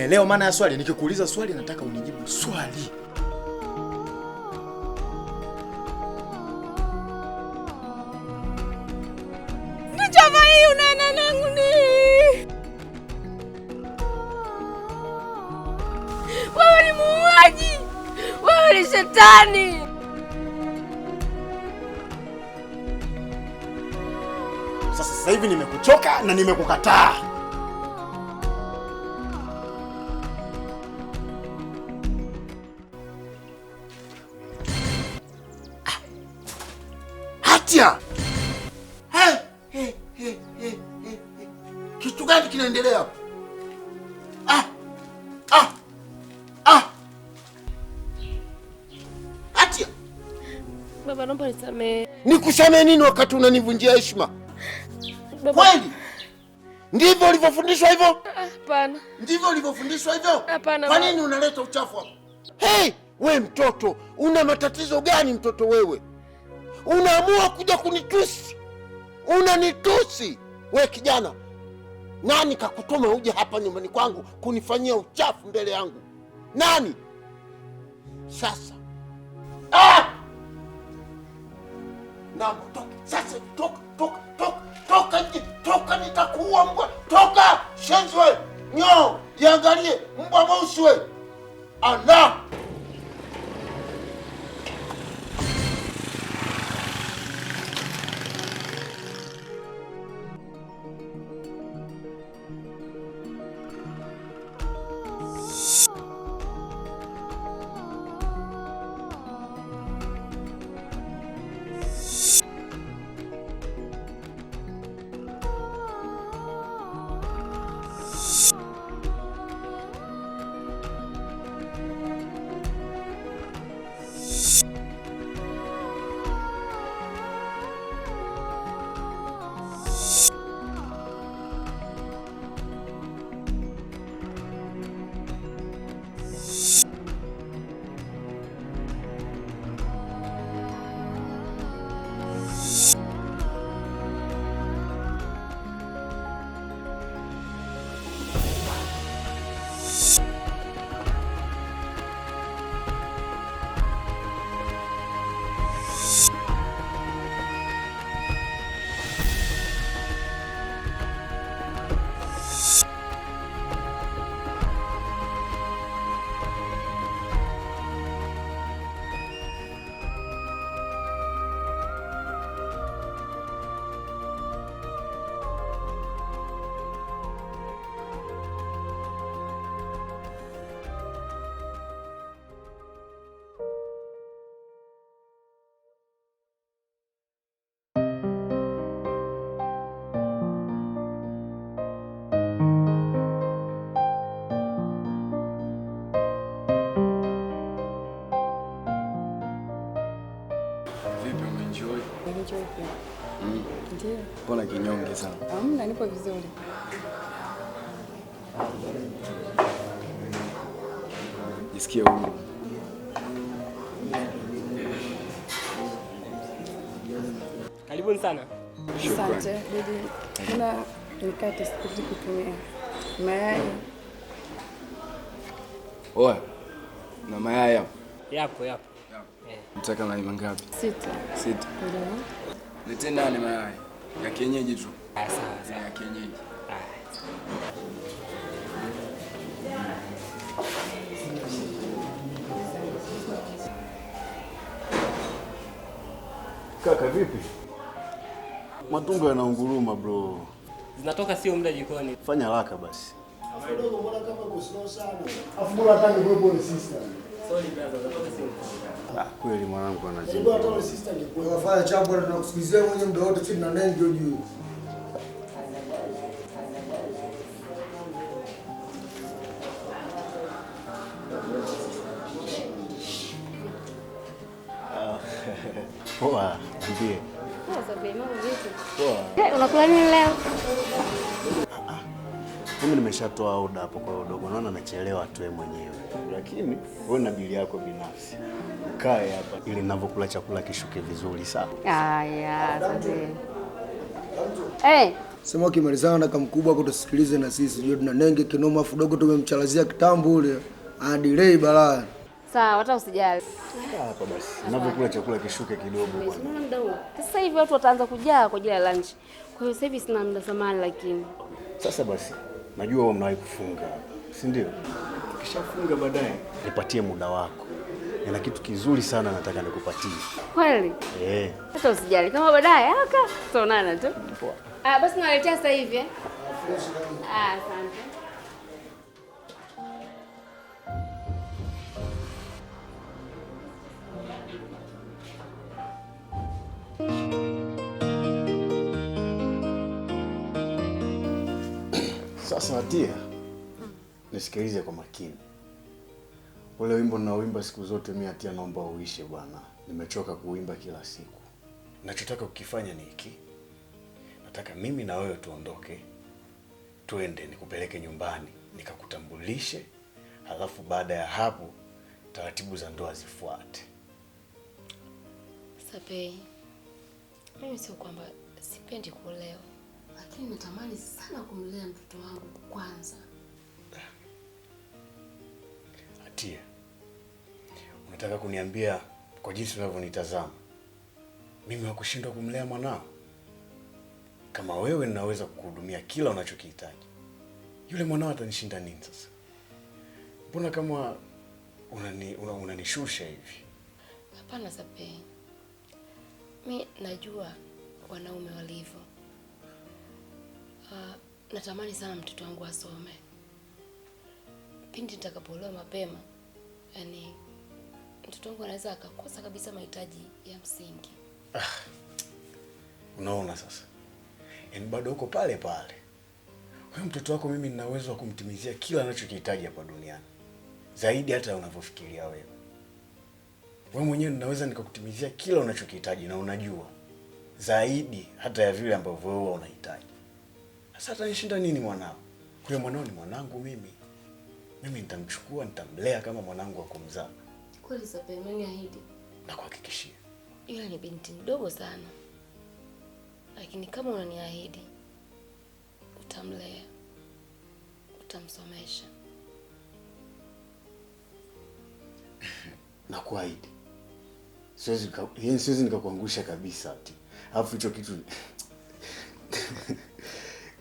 Unaelewa maana ya swali? Nikikuuliza swali nataka unijibu swali. Nichoma hii unaenda nangu ni. Wewe ni muuaji. Wewe ni shetani. Sasa hivi nimekuchoka na nimekukataa. Hatia! Kitu gani kinaendelea hapo? Hatia! Baba naomba nisamehe. Nikusamehe nini wakati unanivunjia heshima? Kweli? Ndivyo ulivyofundishwa hivyo? Hapana. Ndivyo ulivyofundishwa hivyo? Hapana. Kwa nini unaleta uchafu hapa? Hey, we mtoto, una matatizo gani mtoto wewe? Unaamua kuja kunitusi. Unanitusi. We kijana, nani kakutuma uje hapa nyumbani kwangu kunifanyia uchafu mbele yangu? Nani? Sasa. Naomba toka. Sasa toka. Toka nitakuua mbwa. Toka, shenzi wewe. Nyo, jiangalie mbwa mweusi wewe. Allah. Ndio. Mbona kinyonge sana? Hamna, nipo vizuri. Jisikie huru. Karibuni sana. Asante. Bibi, kuna mikate siku kutumia. Mayai. Oya. Na mayai hapo? Yapo. Mtaka mayai mangapi? 6. 6. Ndio. Lete nani mayai? Ya kienyeji tu. Sawa. Ya kienyeji. Kaka vipi? Matumbo yanaunguruma bro. Zinatoka sio muda jikoni. Fanya haraka basi. Kidogo mbona kama uko slow sana. Afu mbona hataki kuwepo ni sister. Sorry brother, zinatoka sio. Kweli mwanangu anazidi. Ndio hata ni sister ingekuwa. Unafanya chambo na tunakusikizia mwenyewe muda wote chini na nani ndio juu. Poa, ndiye. Poa sababu mambo vipi? Poa. Unakula nini leo? Mimi nimeshatoa oda hapo kwa udogo. Naona nachelewa tu mwenyewe. Lakini wewe na bili yako binafsi. Kae hapa ili ninavyokula chakula kishuke vizuri sawa? Haya, asante. Sema ukimalizana na kamkubwa wako tusikilize na sisi. Ndio tuna nenge kinoma afu dogo tumemchalazia kitambo ule. Delay balaa. Sawa, hata usijali. Hapa basi. Ninapokula chakula kishuke kidogo bwana. Unaona muda huu? Sasa hivi watu wataanza kujaa kwa ajili ya lunch. Kwa hiyo sasa hivi sina muda samani lakini. Sasa basi. Najua wewe mnawahi kufunga. Si ndio? Ukishafunga baadaye nipatie muda wako. Nina kitu kizuri sana nataka nikupatie. Kweli? Hata usijali. Kama baadaye tutaonana tu. Poa. Basi naletea sasa hivi. Asante. Sasa Atia, nisikilize kwa makini. Ule wimbo ninaoimba siku zote mimi Atia naomba uishe bwana. Nimechoka kuimba kila siku. Ninachotaka kukifanya ni hiki. Nataka mimi na wewe tuondoke. Tuende nikupeleke nyumbani, nikakutambulishe. Halafu baada ya hapo taratibu za ndoa zifuate. Sapei, mimi sio kwamba sipendi kuolewa, lakini natamani sana kumlea mtoto wangu kwanza. Atia, unataka kuniambia kwa jinsi unavyonitazama mimi hakushindwa kumlea mwanao? Kama wewe ninaweza kukuhudumia kila unachokihitaji, yule mwanao atanishinda nini sasa? Mbona kama unanishusha hivi? Hapana Sapei, mimi najua wanaume walivyo. Natamani sana mtoto wangu asome. Pindi nitakapoolewa mapema, yani mtoto wangu anaweza akakosa kabisa mahitaji ya msingi. Unaona sasa? Yaani bado uko pale pale. Wewe mtoto wako mimi nina uwezo wa kumtimizia kila anachokihitaji hapa duniani. Zaidi hata unavyofikiria wewe. Wewe mwenyewe ninaweza nikakutimizia kila unachokihitaji na unajua. Zaidi hata ya vile ambavyo wewe unahitaji. Sasa atanishinda nini mwanao? Kwa mwanao ni mwanangu mimi. Mimi nitamchukua, nitamlea kama mwanangu wa kumzaa. Kweli Sapei, umeniahidi? Na kuhakikishia. Yule ni binti mdogo sana. Lakini kama unaniahidi, utamlea, utamsomesha. Na kuahidi. Siwezi nikakuangusha kabisa ati. Alafu hicho kitu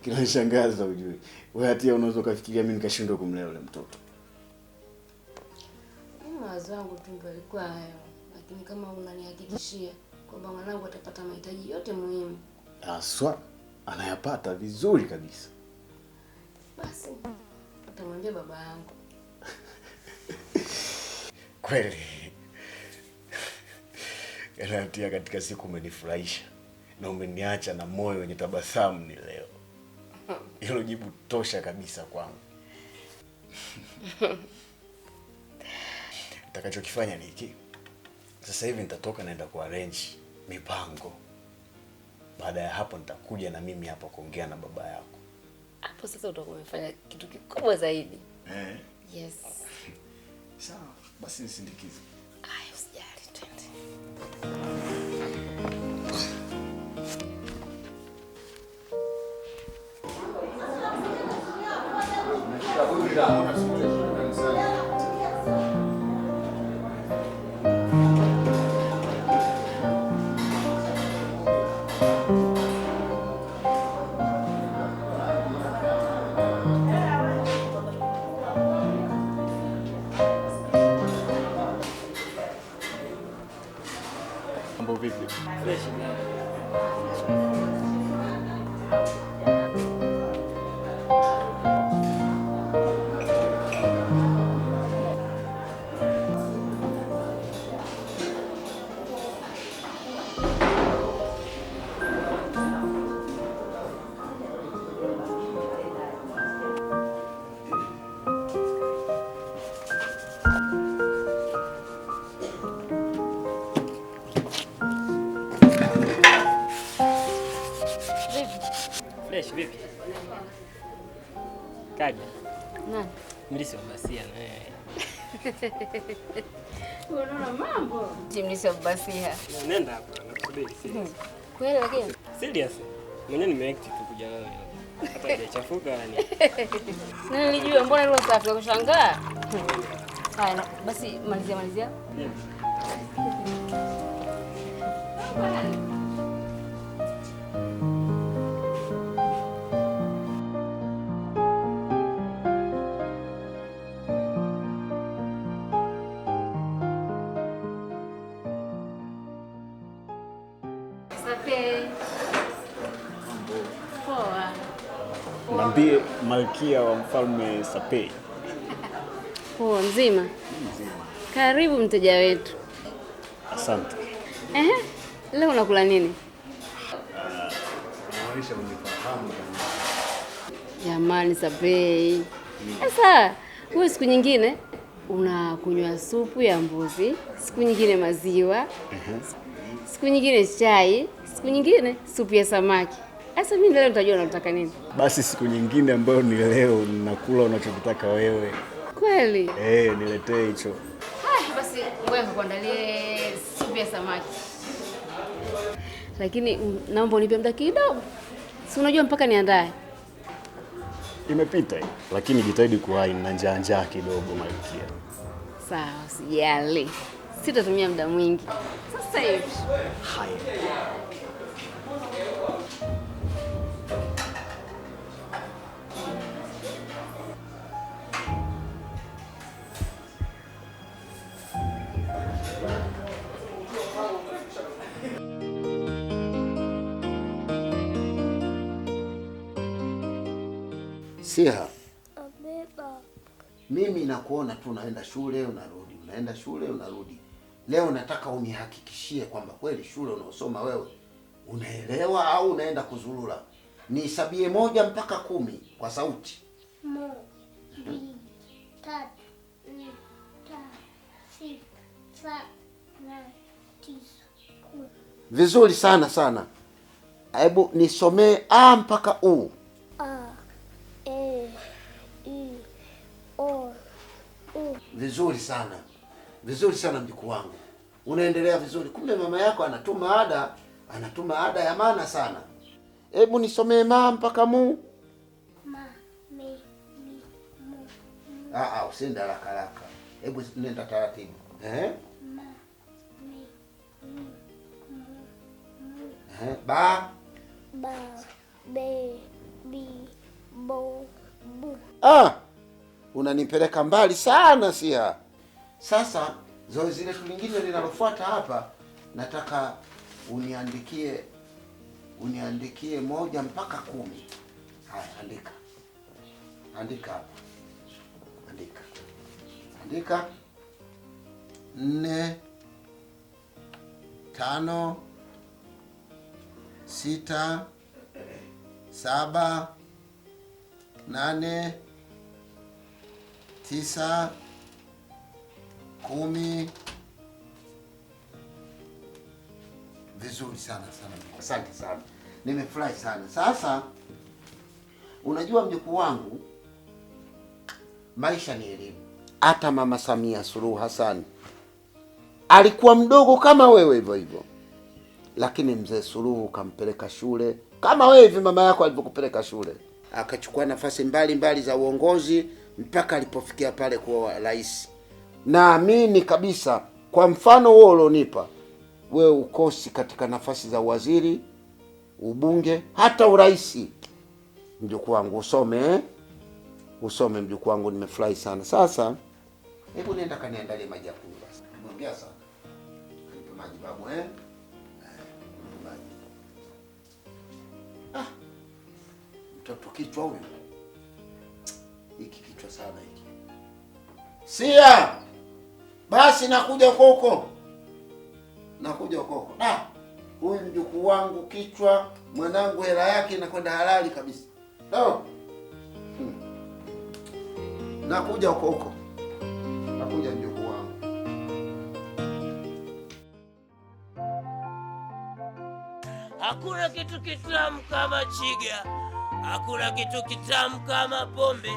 kinanishangaza ujue. Wewe Atia unaweza kufikiria mimi nikashindwa kumlea yule mtoto. Mawazo yangu tu ndio yalikuwa hayo. Lakini kama unanihakikishia kwamba mwanangu atapata mahitaji yote muhimu. Aswa anayapata vizuri kabisa. Basi utamwambia baba yangu. Kweli. Atia, katika siku umenifurahisha na umeniacha na moyo wenye tabasamu ni leo. Hilo jibu tosha kabisa kwangu. Nitakachokifanya ni hiki. Sasa hivi nitatoka naenda kuarrange mipango. Baada ya hapo nitakuja na mimi hapa kuongea na baba yako. Hapo sasa utakuwa umefanya kitu kikubwa zaidi. Yes. Sawa, basi nisindikize. Aya, usijali, twende. Mambo vipi? Fresh. Fresh vipi? Kaja. Nani? Mlisi wa Basia na wewe. Unaona mambo? Timlisha Basia. Nenda hapo nakusubiri serious. Kweli lakini? Serious. Mwenyewe nimeact tu nimekuja nayo. Hata haijachafuka yani. Nilijua mbona hilo safi la kushangaa. Haya, basi malizia. Poa. Mwambie malkia wa mfalme Sapei. Poa mzima. Karibu mteja wetu. Asante. Leo unakula nini? Maanisha unifahamu. Jamani Sapei. Sasa wewe siku nyingine unakunywa supu ya mbuzi, siku nyingine maziwa, siku nyingine chai, siku nyingine supu ya samaki. Sasa mimi leo nitajua unataka nini. Basi siku nyingine ambayo ni leo ninakula unachotaka wewe. Kweli? Niletee hicho. Basi ngoja nikuandalie supu ya samaki. Lakini naomba unipe muda kidogo. Si unajua mpaka niandae. Imepita hii, lakini jitahidi kuwahi na njaa kidogo malkia. Sawa, usijali. Sitatumia muda mwingi. Sasa hivi. Haya. Siha, mimi nakuona tu unaenda shule unarudi, unaenda shule unarudi. Leo nataka unihakikishie kwamba kweli shule unaosoma wewe unaelewa au unaenda kuzurura. Nisabie 1 mpaka 10 kwa sauti. 1, 2, 3, 4, 5, 6, 7, 8, 9, 10. Vizuri sana. Hebu nisomee A mpaka U. A, E, I, O, U. Vizuri sana mjukuu wangu, unaendelea vizuri. Kumbe mama yako anatuma ada ya maana sana. Hebu nisomee Ma mpaka Mu. Ma, me, mi, mu. Usiende haraka. Hebu nenda taratibu. Ma, me, mi, mu. Ba. Ba, be, bi, bo, bu. Unanipeleka mbali sana Siha. Sasa zoezi letu lingine linalofuata hapa, nataka uniandikie 1 mpaka 10. Haya, andika hapa. Andika 4, 5, 6, 7, 8, 9, 10. Vizuri sana. Asante sana. Nimefurahi sana. Sasa unajua mjukuu wangu, maisha ni elimu. Hata Mama Samia Suluhu Hassan alikuwa mdogo kama wewe hivyo, lakini mzee Suluhu kampeleka shule kama wewe hivi mama yako alivyokupeleka shule. Akachukua nafasi mbali za uongozi mpaka alipofikia pale kuwa rais. Naamini kabisa kwa mfano wewe ulionipa, wewe ukosi katika nafasi za waziri, ubunge, hata urais. Mjukuu wangu usome mjukuu wangu, nimefurahi sana. Sasa hebu nenda kaniandalie maji ya kunywa basi. Nimeongea sana. Nipe maji babu Nipe maji. Mtoto kichwa huyu. Hiki kichwa sana hiki. Sia! Basi nakuja huko. Huyu mjukuu wangu kichwa, mwanangu hela yake inakwenda halali kabisa. Nakuja huko. Nakuja mjukuu wangu. Hakuna kitu kitamu kama chiga. Hakuna kitu kitamu kama pombe.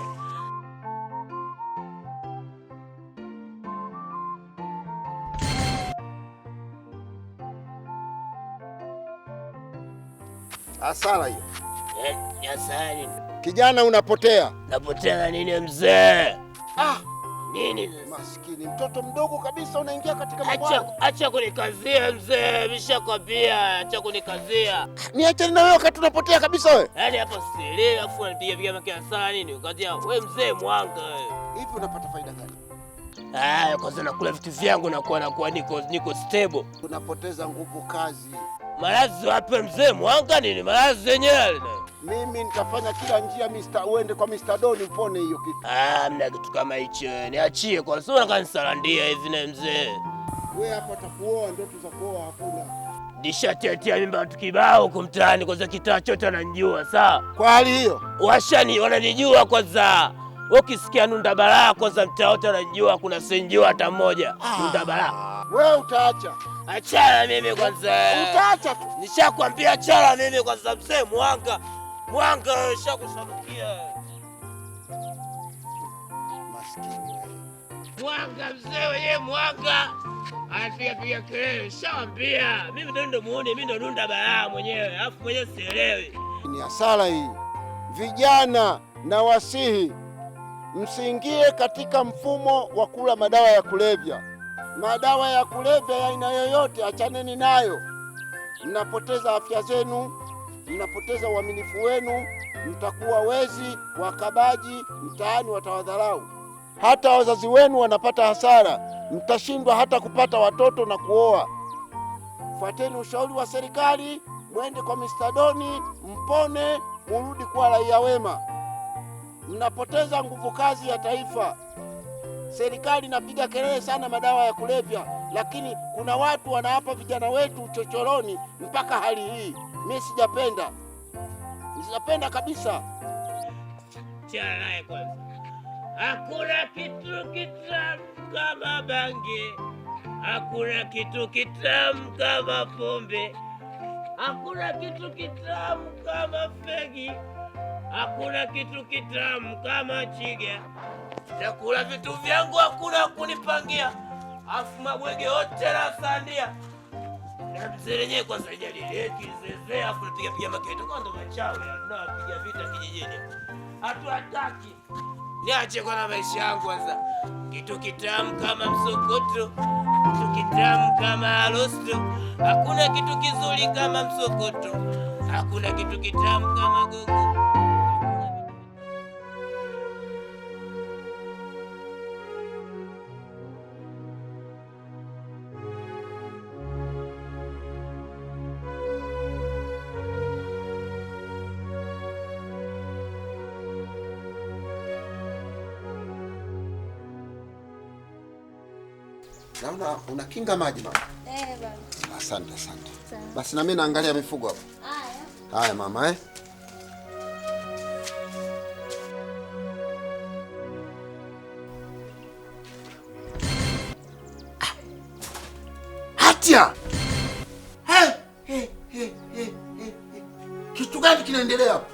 Asala hiyo. Ya sahani. Kijana unapotea. Napotea na nini mzee? Nini? Maskini mtoto mdogo kabisa unaingia katika mambo. Acha kunikazia mzee, nishakwambia acha kunikazia. Niache na wewe wakati unapotea kabisa wewe. Yaani hapa sielewi afu anipiga makia sana nini? Ukajia wewe mzee mwanga wewe. Hivi unapata faida gani? Kwanza nakula vitu vyangu nakuwa niko stable. Unapoteza nguvu kazi. Malazi wape mzee mwanga nini? Malazi zenyewe. Mimi nitafanya kila njia uende kwa Mr. Don upone hiyo kitu. Mna kitu kama hicho. Niachie kwa sababu kansalandia hivi na mzee. Wewe hapa atakuoa, ndoto za kuoa hakuna. Nishatetea mimba watu kibao huko mtaani, kwanza kitaa chote ananijua sawa. Kwa hali hiyo, wananijua kwanza. Ukisikia Nunda Balaa kwanza mtaa wote ananijua, kuna senjua hata mmoja. Nunda Balaa. Wewe utaacha. Achana mimi kwanza. Utaacha tu. Nishakwambia achana mimi kwanza mzee mwanga. Mwanga shakusanukia. Maskini wewe. Mwanga mzee wewe mwanga. Anapiga kelele, shawambia. Mimi ndo muone, mimi ndo Nunda Balaa mwenyewe. Alafu mwenyewe sielewi. Ni hasara hii. Vijana na wasihi msiingie katika mfumo wa kula madawa ya kulevya. Madawa ya kulevya ya aina yoyote achaneni nayo. Mnapoteza afya zenu, mnapoteza uaminifu wenu, mtakuwa wezi, wakabaji, mtaani watawadharau. Hata wazazi wenu wanapata hasara, mtashindwa hata kupata watoto na kuoa. Fuateni ushauri wa serikali, mwende kwa Mr. Doni, mpone, murudi kuwa raia wema. Mnapoteza nguvu kazi ya taifa. Serikali inapiga kelele sana madawa ya kulevya, lakini kuna watu wanawapa vijana wetu uchochoroni mpaka hali hii. Mimi sijapenda kabisa. Chana naye kwanza. Hakuna kitu kitamu kama bangi. Hakuna kitu kitamu kama pombe. Hakuna kitu kitamu kama fegi. Hakuna kitu kitamu kama chiga. Nakula vitu vyangu hakuna kunipangia. Afu mabwege yote nasandia. Na mzee lenyewe kwanza jalileki zezee afu napiga maketo kwa ndo machawi tunapiga vita kijijini. Hatuataki. Niache kwa na maisha yangu kwanza. Kitu kitamu kama msokoto. Kitu kitamu kama alosto. Hakuna kitu kizuri kama msokoto. Hakuna kitu kitamu kama gogo. Naona unakinga maji mama. Baba. Asante. Basi na mimi naangalia mifugo hapo. Haya mama Hatia. Kitu gani kinaendelea hapo?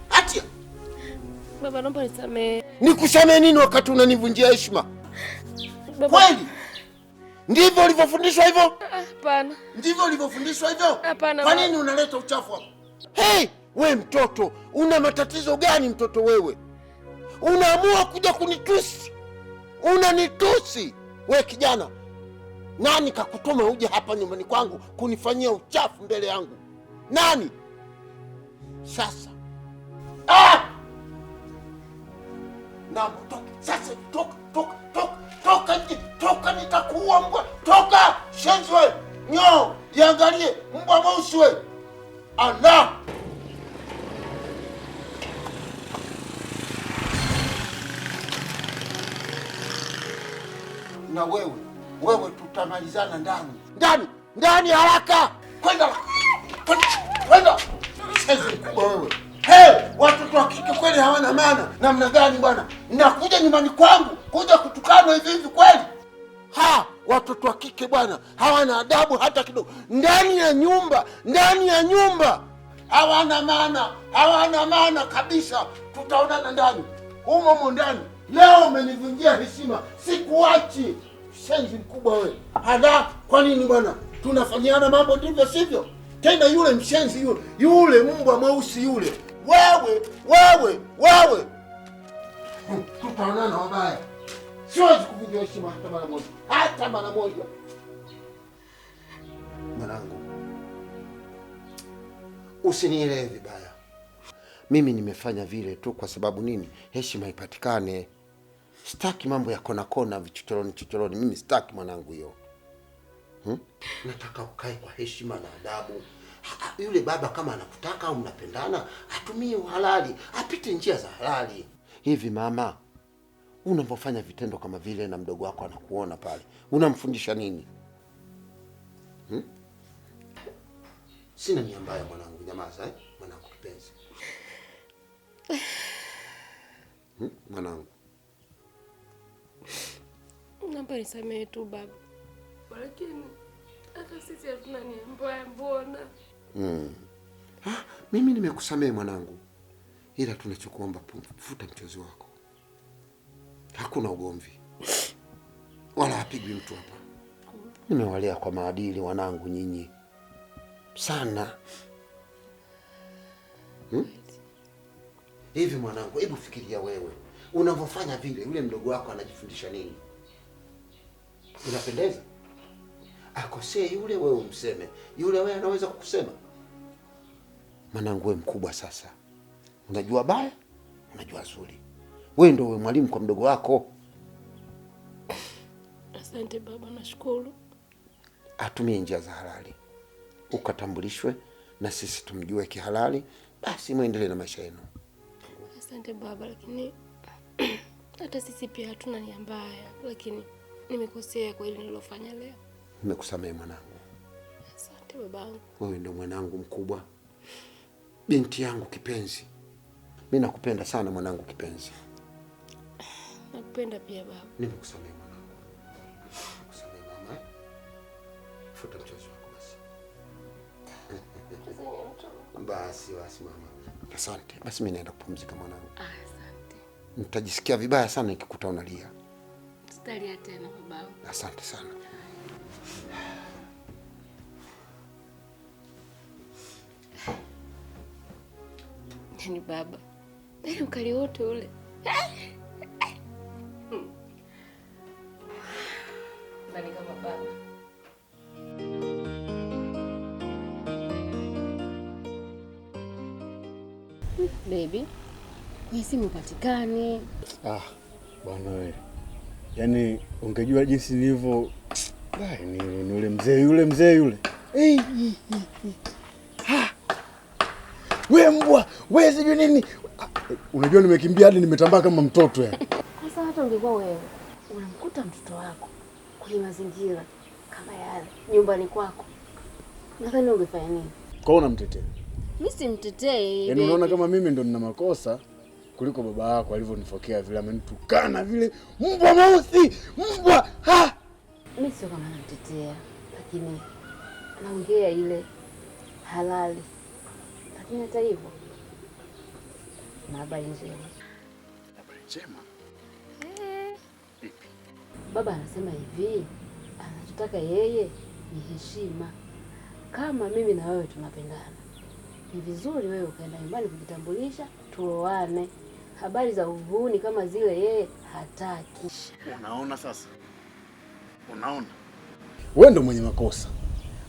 Hatia. Baba naomba nisamehe. Nikusamehe nini wakati unanivunjia heshima? Kweli? Ndivyo ulivyofundishwa hivyo? Hapana. Ndivyo ulivyofundishwa hivyo? Hapana. Kwa nini unaleta uchafu hapo? We mtoto, una matatizo gani mtoto wewe? Unaamua kuja kunitusi. Unanitusi. We kijana, nani kakutuma uje hapa nyumbani kwangu kunifanyia uchafu mbele yangu? Nani? Sasa. Na sasa toka nitakuua mbwa. Toka shenzi wewe. Nyo, jiangalie mbwa mweusi wewe. Allah. Na wewe tutamalizana ndani haraka. Kwenda. Shenzi kubwa wewe. Watoto wa kike kweli hawana maana. Namna gani bwana? Nakuja nyumbani kwangu kuja kutukana hivi kweli? Watoto wa kike bwana hawana adabu hata kidogo. Ndani ya nyumba hawana maana kabisa. Tutaonana ndani. Humo ndani. Leo umenivunjia heshima. Sikuachi. Shenzi mkubwa wewe. Kwa nini bwana? Tunafanyiana mambo ndivyo sivyo? Tena yule mshenzi yule mbwa mweusi yule. Wewe. Tutaonana wabaya. Siwezi kuvunja heshima hata mara moja. Mwanangu, usinielewe vibaya. Mimi nimefanya vile tu kwa sababu nini? Heshima ipatikane. Sitaki mambo ya kona vichochoroni. Mimi sitaki mwanangu hiyo. Nataka ukae kwa heshima na adabu. Yule baba kama anakutaka au mnapendana, atumie uhalali, apite njia za halali. Hivi mama, unapofanya vitendo kama vile na mdogo wako anakuona pale, unamfundisha nini? Sina nia mbaya mwanangu, nyamaza mwanangu kipenzi. Mwanangu. Naomba nisamehe tu baba. Lakini hata sisi hatuna nia mbaya mbona? Mimi nimekusamehe mwanangu. Ila tunachokuomba futa mchezo wako. Hakuna ugomvi. Wala hapigwi mtu hapa. Nimewalea kwa maadili wanangu nyinyi. Sana. Hivi mwanangu, hebu fikiria wewe. Unavyofanya vile, yule mdogo wako anajifundisha nini? Unapendeza? Akosee yule, wewe umseme. Yule wewe anaweza kukusema. Mwanangu wewe mkubwa sasa. Unajua baya, unajua zuri. Wewe ndio mwalimu kwa mdogo wako. Asante baba, nashukuru. Atumie njia za halali. Ukatambulishwe na sisi tumjue kihalali, basi muendelee na maisha yenu. Asante baba, lakini hata sisi pia hatuna nia mbaya, lakini nimekosea kwa ile nilofanya leo. Nimekusamehe mwanangu. Asante babangu. Wewe ndio mwanangu mkubwa. Binti yangu kipenzi. Mimi nakupenda sana mwanangu kipenzi. Nakupenda pia baba. Nimekusamehe mwanangu. Nimekusamehe mama. Futa mchezo wako basi. Basi mama. Asante. Basi mimi naenda kupumzika mwanangu. Asante. Nitajisikia vibaya sana nikikuta unalia. Sitalia tena babangu. Asante sana. Yaani baba, yaani ukali wote ule. Bali kama baba. Baby, kwa simu upatikani. Bwana wewe. Yaani ungejua jinsi nilivyo ni yule mzee yule. Wewe mbwa, wewe sijui nini. Unajua nimekimbia hadi nimetambaa kama mtoto yani. Sasa hata ungekuwa wewe unamkuta mtoto wako kwenye mazingira kama yale nyumbani kwako, nadhani ungefanya nini? Kwa unamtetea? Mimi simtetei. Yaani unaona kama mimi ndo nina makosa kuliko baba yako alivyonifokea vile, amenitukana vile, mbwa mweusi, mbwa. Mimi sio kama namtetea, lakini naongea ile halali. Lakini hata hivyo na habari njema. Habari njema? Baba anasema hivi, anachotaka yeye ni heshima. Kama mimi na wewe tunapendana, ni vizuri wewe ukaenda nyumbani kujitambulisha, tuoane. Habari za uhuni kama zile yeye hataki. Unaona sasa? Unaona? Wewe ndo mwenye makosa.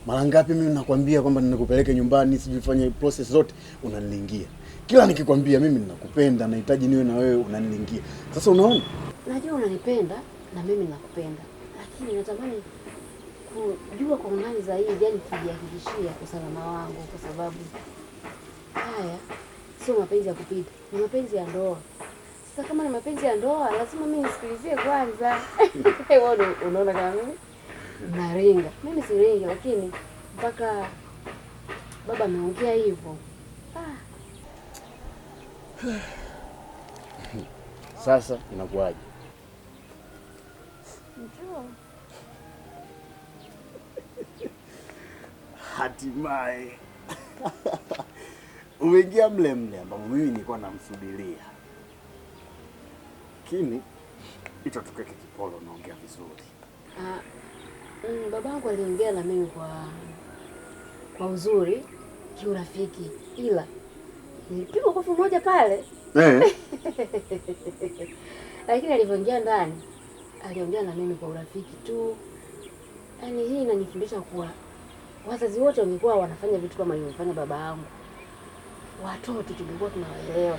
Mara ngapi mimi nakwambia kwamba ninakupeleke nyumbani, sijifanye process zote, unanilingia. Kila nikikwambia mimi ninakupenda, nahitaji niwe na wewe, unanilingia. Sasa unaona? Najua unanipenda na mimi ninakupenda, lakini natamani kujua kwa undani zaidi, yani kujihakikishia usalama wangu, kwa sababu haya sio mapenzi ya kupita, ni mapenzi ya ndoa. Sasa kama ni mapenzi ya ndoa, lazima mimi nisikilizie kwanza. Wewe unaona kama mimi naringa? Mimi siringi, lakini mpaka baba ameongea hivyo. Sasa inakuwaje? Njoo. Hatimaye umeingia mle ambapo mimi nilikuwa namsubiria. Lakini hicho tukeke kipolo, naongea vizuri. Babangu aliongea na mimi kwa uzuri, kiurafiki, ila nilipigwa kofi moja pale. Lakini alivyoingia ndani aliongea na mimi kwa urafiki tu. Yaani hii inanifundisha kuwa wazazi wote wangekuwa wanafanya vitu kama alivyofanya baba yangu, watoto tungekuwa tunawaelewa.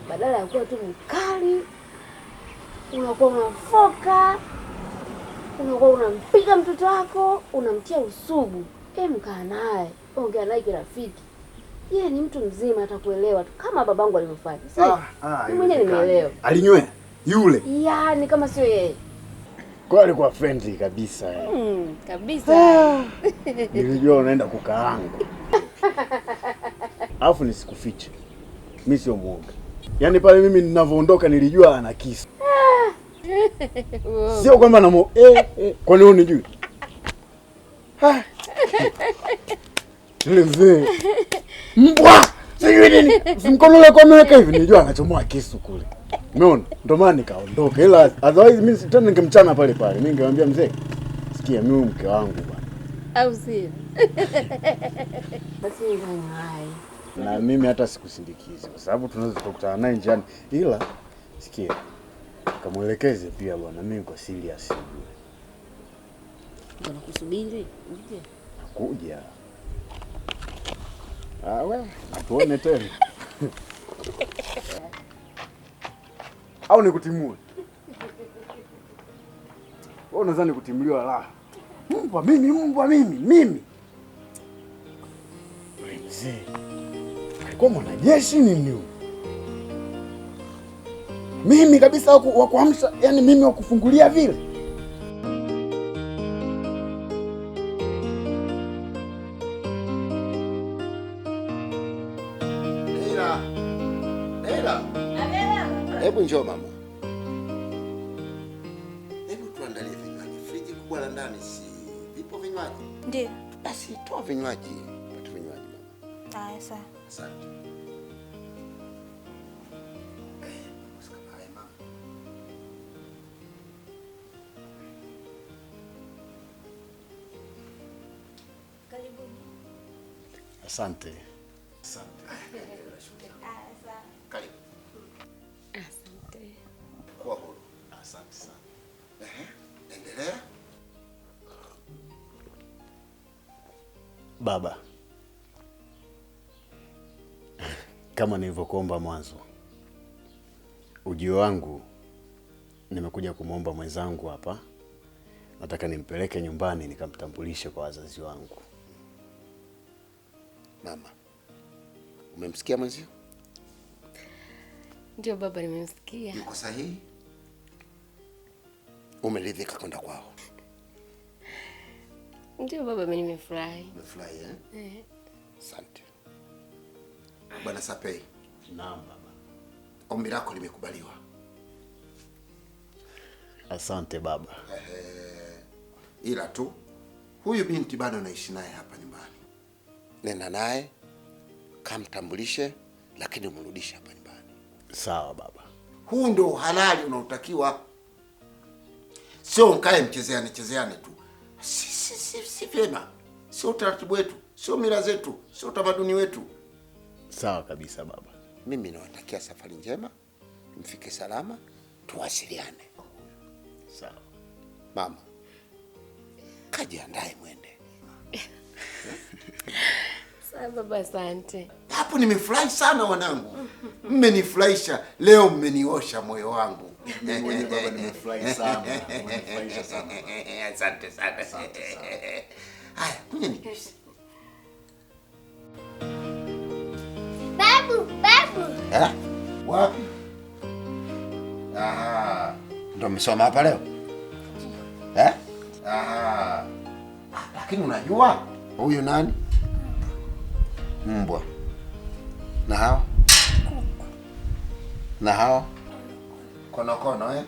Badala ya kuwa tu mkali, unakuwa unafoka, unakuwa unampiga mtoto wako, unamtia usubu. Mkaa naye, ongea naye kirafiki. Yeye ni mtu mzima, atakuelewa tu kama babangu alivyofanya. Mimi mwenyewe nimeelewa. Alinywea yule? Yaani kama sio yeye. Kwa alikuwa friendly kabisa. Kabisa. Nilijua unaenda kukaanga. Alafu nisikufiche, mimi sio muoga. Yaani pale mimi ninavyoondoka nilijua ana kisu. Sio kwamba na kwa nini unijui? Yule mzee mbwa sijui nini, mkono ule kwa mweka hivi, nilijua anachomoa kisu kule. Umeona? Ndio maana nikaondoka. Ila otherwise mimi tena ningemchana pale pale. Mimi ningemwambia mzee, sikia mimi mke wangu bwana. Au sio? Basi hai. Na mimi hata sikusindikize kwa sababu tunaweza kukutana naye njiani. Ila sikia, kamuelekeze pia bwana, mimi kwa serious. Ndio nakusubiri uje. Nakuja. Wewe, atuone tena. Au nikutimue? Wewe unadhani kutimuliwa la? Mbwa mimi. Mzee. Alikuwa mwanajeshi nini huyo? Mimi kabisa wa kuamsha, yani mimi wa kufungulia vile. Leila. Hebu njoo mama. Hebu tuandalie vinywaji. Friji kubwa la ndani si vipo vinywaji? Ndio. Basi toa vinywaji. Pata vinywaji mama. Haya sawa. Asante. Asante. Karibu. Asante. Kwa huru. Asante sana. Endelea. Baba, kama nilivyokuomba mwanzo, ujio wangu nimekuja kumwomba mwenzangu hapa. Nataka nimpeleke nyumbani nikamtambulishe kwa wazazi wangu. Mama, umemsikia mwenzio? Ndio baba, nimemsikia. Yuko sahihi? Umeridhika kwenda kwao? Ndio baba, mimi nimefurahi. Umefurahi eh? Asante. Bwana Sapei. Naam baba. Ombi lako limekubaliwa. Asante baba. Ila tu huyu binti bado naishi naye hapa nyumbani. Nenda naye kamtambulishe, lakini umrudishe hapa nyumbani. Sawa baba. Huu ndio halali unaotakiwa. Sio mkae mchezeane tu. Si vyema. Sio utaratibu wetu, sio mila zetu, sio utamaduni wetu. Sawa kabisa baba. Mimi nawatakia safari njema, mfike salama, tuwasiliane. Sawa. Mama, kajiandae mwende. Sawa baba, asante. Hapo nimefurahi sana wanangu. Mmenifurahisha leo, mmeniosha moyo wangu. Mimi mwenyewe baba nimefurahi sana. Umenifurahisha sana. Asante sana. Asante sana. Haya, kunyeni juice. Babu. Wapi? Ndio mmesoma hapa leo? Lakini unajua huyu nani? Mbwa. Na hao? Na hao? Konokono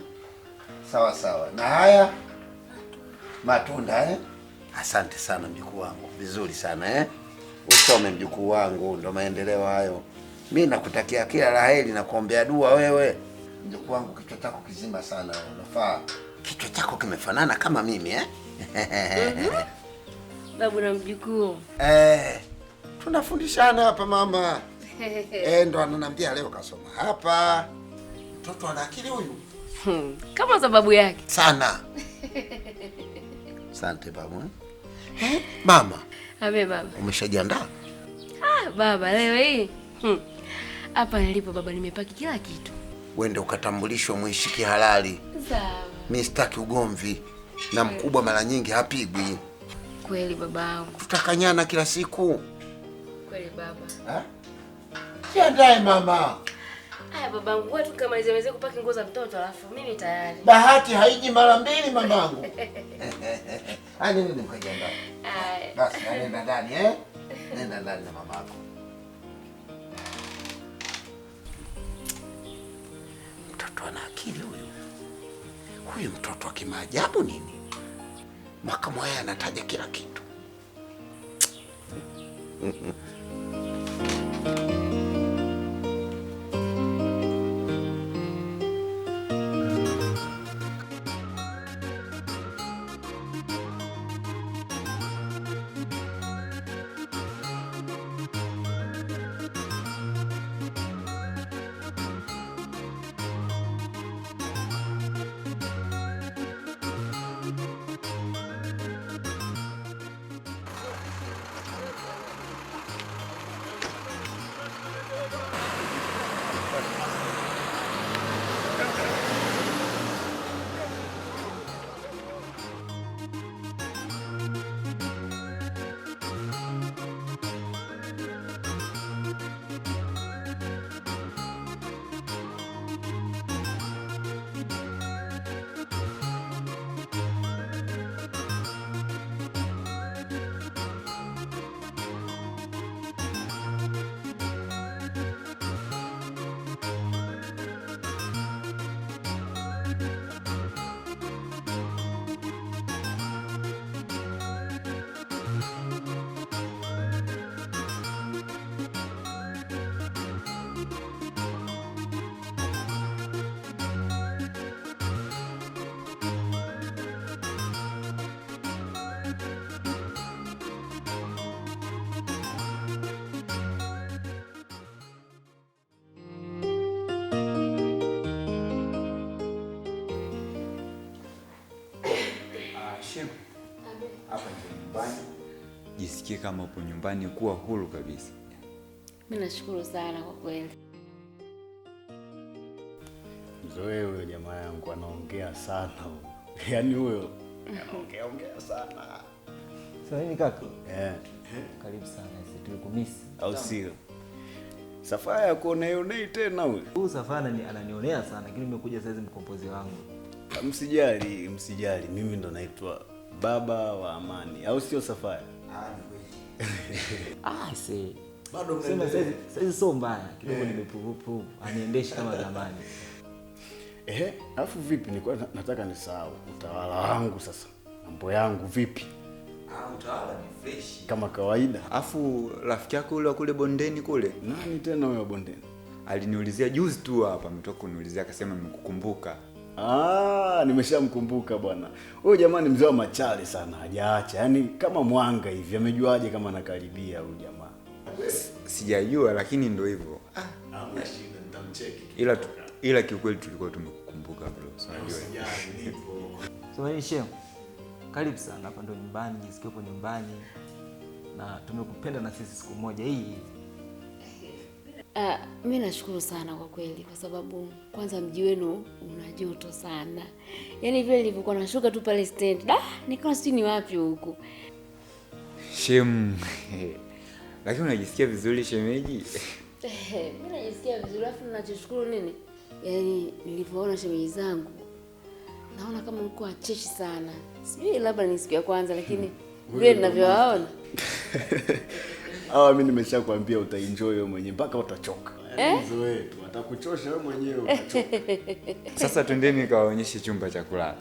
Sawa. Na haya? Matunda Asante sana mjukuu wangu. Vizuri sana Usome mjukuu wangu, ndo maendeleo hayo. Mimi nakutakia kila laheri na kuombea dua wewe. Mjukuu wangu, kichwa chako kizima sana, unafaa. Kichwa chako kimefanana kama mimi Babu na mjukuu. Tunafundishana hapa mama. Ndo ananiambia leo kasoma hapa. Mtoto ana akili huyu. Kama sababu yake. Sana. Asante babu. Mama. Abe baba. Umeshajiandaa? Baba leo hii. Hapa nilipo baba nimepaki kila kitu. Wende ukatambulishwa muishi kihalali. Sawa. Mimi sitaki ugomvi. Na mkubwa mara nyingi hapigwi. Kweli babangu. Tutakanyana kila siku. Kweli baba. Jiandae mama. Haya babangu, wewe tukamalize kupaki nguo za mtoto alafu mimi tayari. Bahati haiji mara mbili mamangu. Nini mkajiandaa? Basi nenda ndani Nenda ndani na mamako. Mtoto ana akili huyu. Huyu mtoto wa kimaajabu nini? Makamu haya anataja kila kitu. Hapa ndio nyumbani. Jisikie kama upo nyumbani, kuwa huru kabisa. Mimi nashukuru sana kwa kweli. Mzoe huyo jamaa yangu anaongea sana. Yaani huyo anaongea sana. Sasa nini kaka? Karibu sana, sisi tulikumisi. Au sio? Safari ya kuonea tena huyo. Huyu Safari ananionea sana, lakini nimekuja sasa mkompozi wangu. Msijali, mimi ndo naitwa Baba wa Amani. Au sio Safari? Si. Bado mnaendelea. Sasa sio mbaya. Kidogo nimeprove aniendeshe kama zamani. Alafu vipi, nilikuwa nataka nisahau utawala wangu sasa. Mambo yangu vipi? Utawala ni fresh kama kawaida. Alafu rafiki yako yule kule bondeni kule. Nani tena huyo bondeni? Aliniulizia juzi tu hapa, ametoka kuniulizia akasema nimekukumbuka. Nimeshamkumbuka bwana. Huyo jamani mzee wa machale sana, hajaacha. Yaani kama mwanga hivi, amejuaje kama nakaribia huyo jamaa? Sijajua lakini ndio hivyo. Hamna shida, nitamcheki. Ila kiukweli tulikuwa tumekukumbuka bro. Usijali, nipo. So Shem, karibu sana hapa ndo nyumbani, jisikie hapo nyumbani. Na tumekupenda na sisi siku moja hii. Mimi nashukuru sana kwa kweli kwa sababu kwanza mji wenu una joto sana. Yaani vile nilivyokuwa nashuka tu pale stand, nikawa sijui ni wapi huko. Shem. Lakini unajisikia vizuri shemeji? Mimi najisikia vizuri, alafu ninachoshukuru nini? Yaani nilipoona shemeji zangu naona kama mko acheshi sana. Sijui labda ni siku ya kwanza lakini vile ninavyowaona. Mimi nimeshakwambia utaenjoy wewe mwenyewe mpaka utachoka. Mzoe tu atakuchosha wewe mwenyewe utachoka. Sasa twendeni kawaonyeshe chumba cha kulala.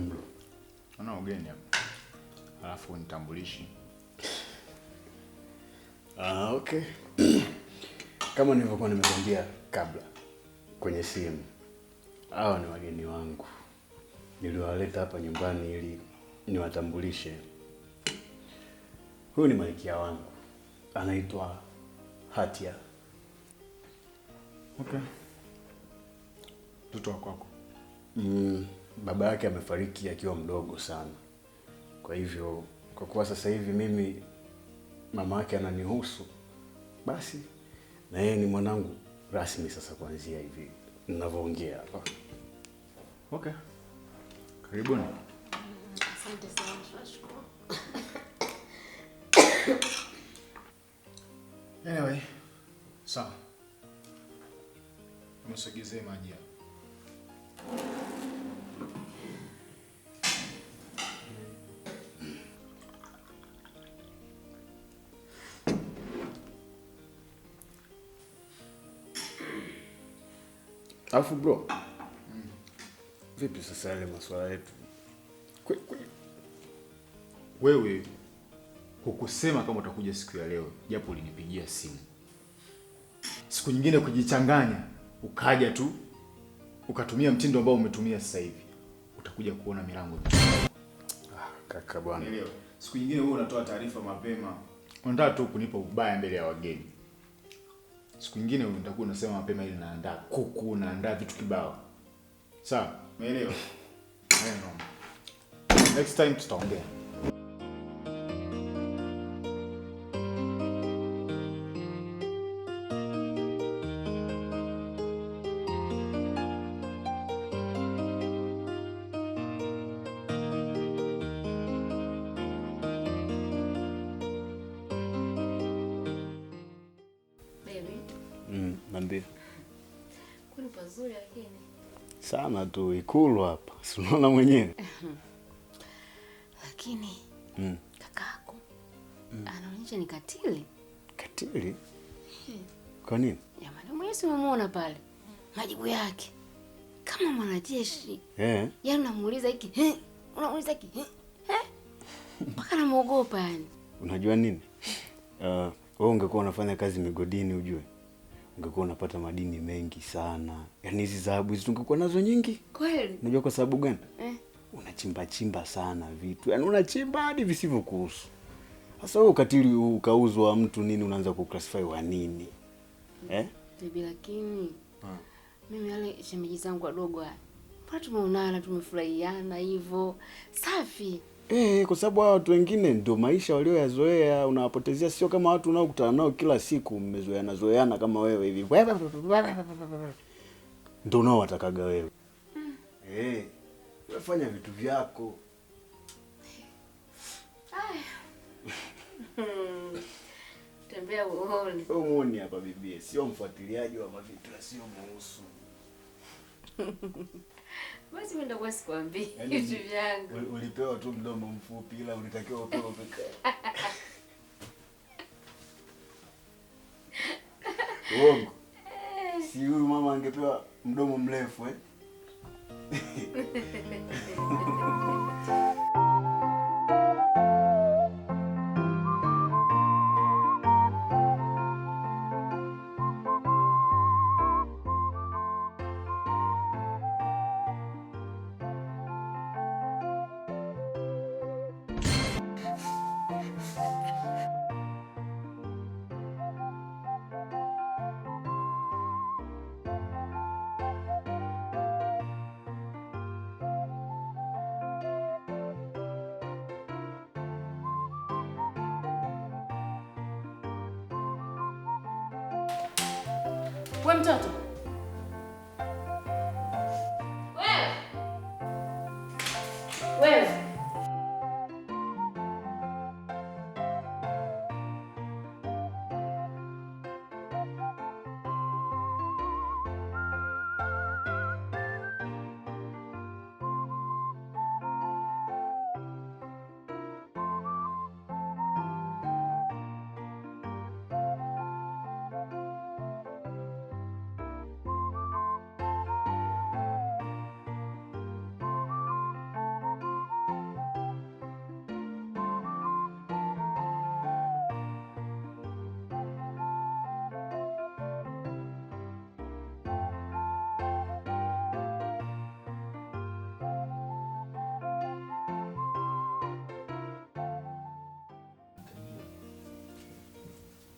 Bro. Ana ugeni hapa. Alafu nitambulishi. Okay. Kama nilivyokuwa nimekwambia kabla kwenye simu, hao ni wageni wangu. Niliwaleta hapa nyumbani ili niwatambulishe. Huyu ni malkia wangu. Anaitwa Hatia. Okay. Mtoto wako. Baba yake amefariki akiwa mdogo sana. Kwa hivyo, kwa kuwa sasa hivi mimi mama yake ananihusu, basi na yeye ni mwanangu rasmi sasa kuanzia hivi ninavyoongea hapa. Okay. Karibuni. Asante sana, tunashukuru. Anyway, sawa. Msogezee maji hapa. Alafu bro, vipi sasa yale masuala yetu? Wewe hukusema kama utakuja siku ya leo, japo ulinipigia simu. Siku nyingine kujichanganya, ukaja tu, ukatumia mtindo ambao umetumia sasa hivi. Utakuja kuona milango. Kaka bwana. Unaelewa? Siku nyingine wewe unatoa taarifa mapema. Unataka tu kunipa ubaya mbele ya wageni. Siku nyingine utakuwa unasema mapema ili naandaa kuku, naandaa vitu kibao. Sawa? Umeelewa? Next time tutaongea. Niambie. Kwani pazuri lakini. Sana tu Ikulu hapa. Si unaona mwenyewe? Lakini kakako anaonyesha ni katili. Katili? Kwa nini? Jamani, mwenyewe si umemuona pale. Majibu yake kama mwanajeshi. Yaani unamuuliza hiki, unamuuliza hiki, mpaka namuogopa yani. Unajua nini? Wewe ungekuwa unafanya kazi migodini ujue. Ungekuwa unapata madini mengi sana. Yaani hizi dhahabu hizi tungekuwa nazo nyingi. Kweli? Unajua kwa sababu gani? Unachimba sana vitu. Yaani unachimba hadi visivyokuhusu. Sasa wewe ukatili ukauzwa mtu nini unaanza kuclassify wa nini? Bibi lakini mimi wale shemeji zangu wadogo haya. Mbona tumeonana tumefurahiana hivyo? Safi. Kwa sababu hao watu wengine ndio maisha walioyazoea, unawapotezea, sio kama watu unaokutana nao kila siku mmezoeana kama wewe hivi. Ndio nao watakaga wewe. Fanya vitu vyako. Tembea uone. Uone hapa bibi, sio mfuatiliaji wa mavitu sio muhusu. Basi mimi ndio sikwambii vitu vyangu. Ulipewa tu mdomo mfupi ila ulitakiwa upewe pekee. Uongo. Si huyu mama angepewa mdomo mrefu Wewe mtoto. Wewe.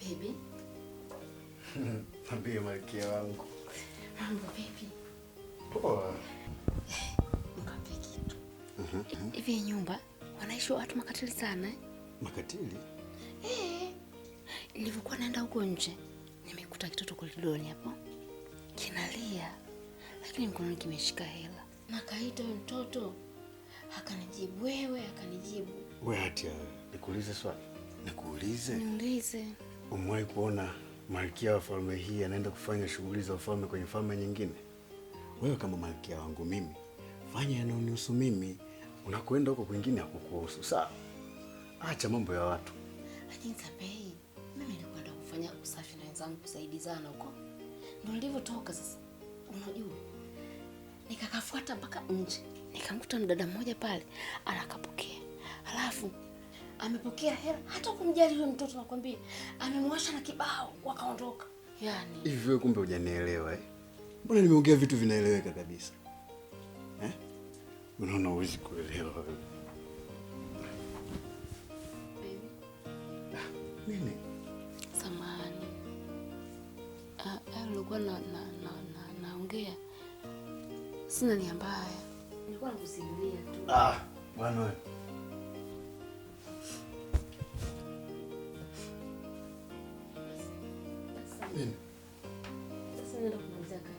Baby. Mwambie malkia wangu. Mambo baby. Poa. Nikwambie kitu. Hivi nyumba wanaishi watu makatili sana. Makatili? Nilivyokuwa naenda huko nje, nimekuta kitoto koridoni hapo. Kinalia. Lakini mkononi kimeshika hela. Nakaita yule mtoto. Akanijibu wewe, akanijibu. Wewe hati nikuulize swali. Nikuulize? Niulize. Umewahi kuona malkia wa falme hii anaenda kufanya shughuli za ufalme kwenye falme nyingine? Wewe kama malkia wangu mimi, fanya yanayonihusu mimi. Unakwenda huko kwingine hakukuhusu. Sawa? Acha mambo ya watu. Lakini Sapei, mimi nilikwenda kufanya usafi na wenzangu kusaidizana huko. Ndio nilivyotoka sasa. Unajua? Nikakafuata mpaka nje. Nikamkuta mdada mmoja pale anakapokea. Halafu amepokea hela hata kumjali yule mtoto, nakwambia. Amemwasha na kibao wakaondoka. Yaani hivi wewe kumbe hujanielewa eh? Mbona nimeongea vitu vinaeleweka kabisa? Eh? Unaona huwezi kuelewa wewe. Baby. Nini? Samahani. Nilikuwa naongea. Sina nia mbaya. Nilikuwa nakusimulia tu. Bwana wewe. Nini? Sasa nenda kumalizia kazi.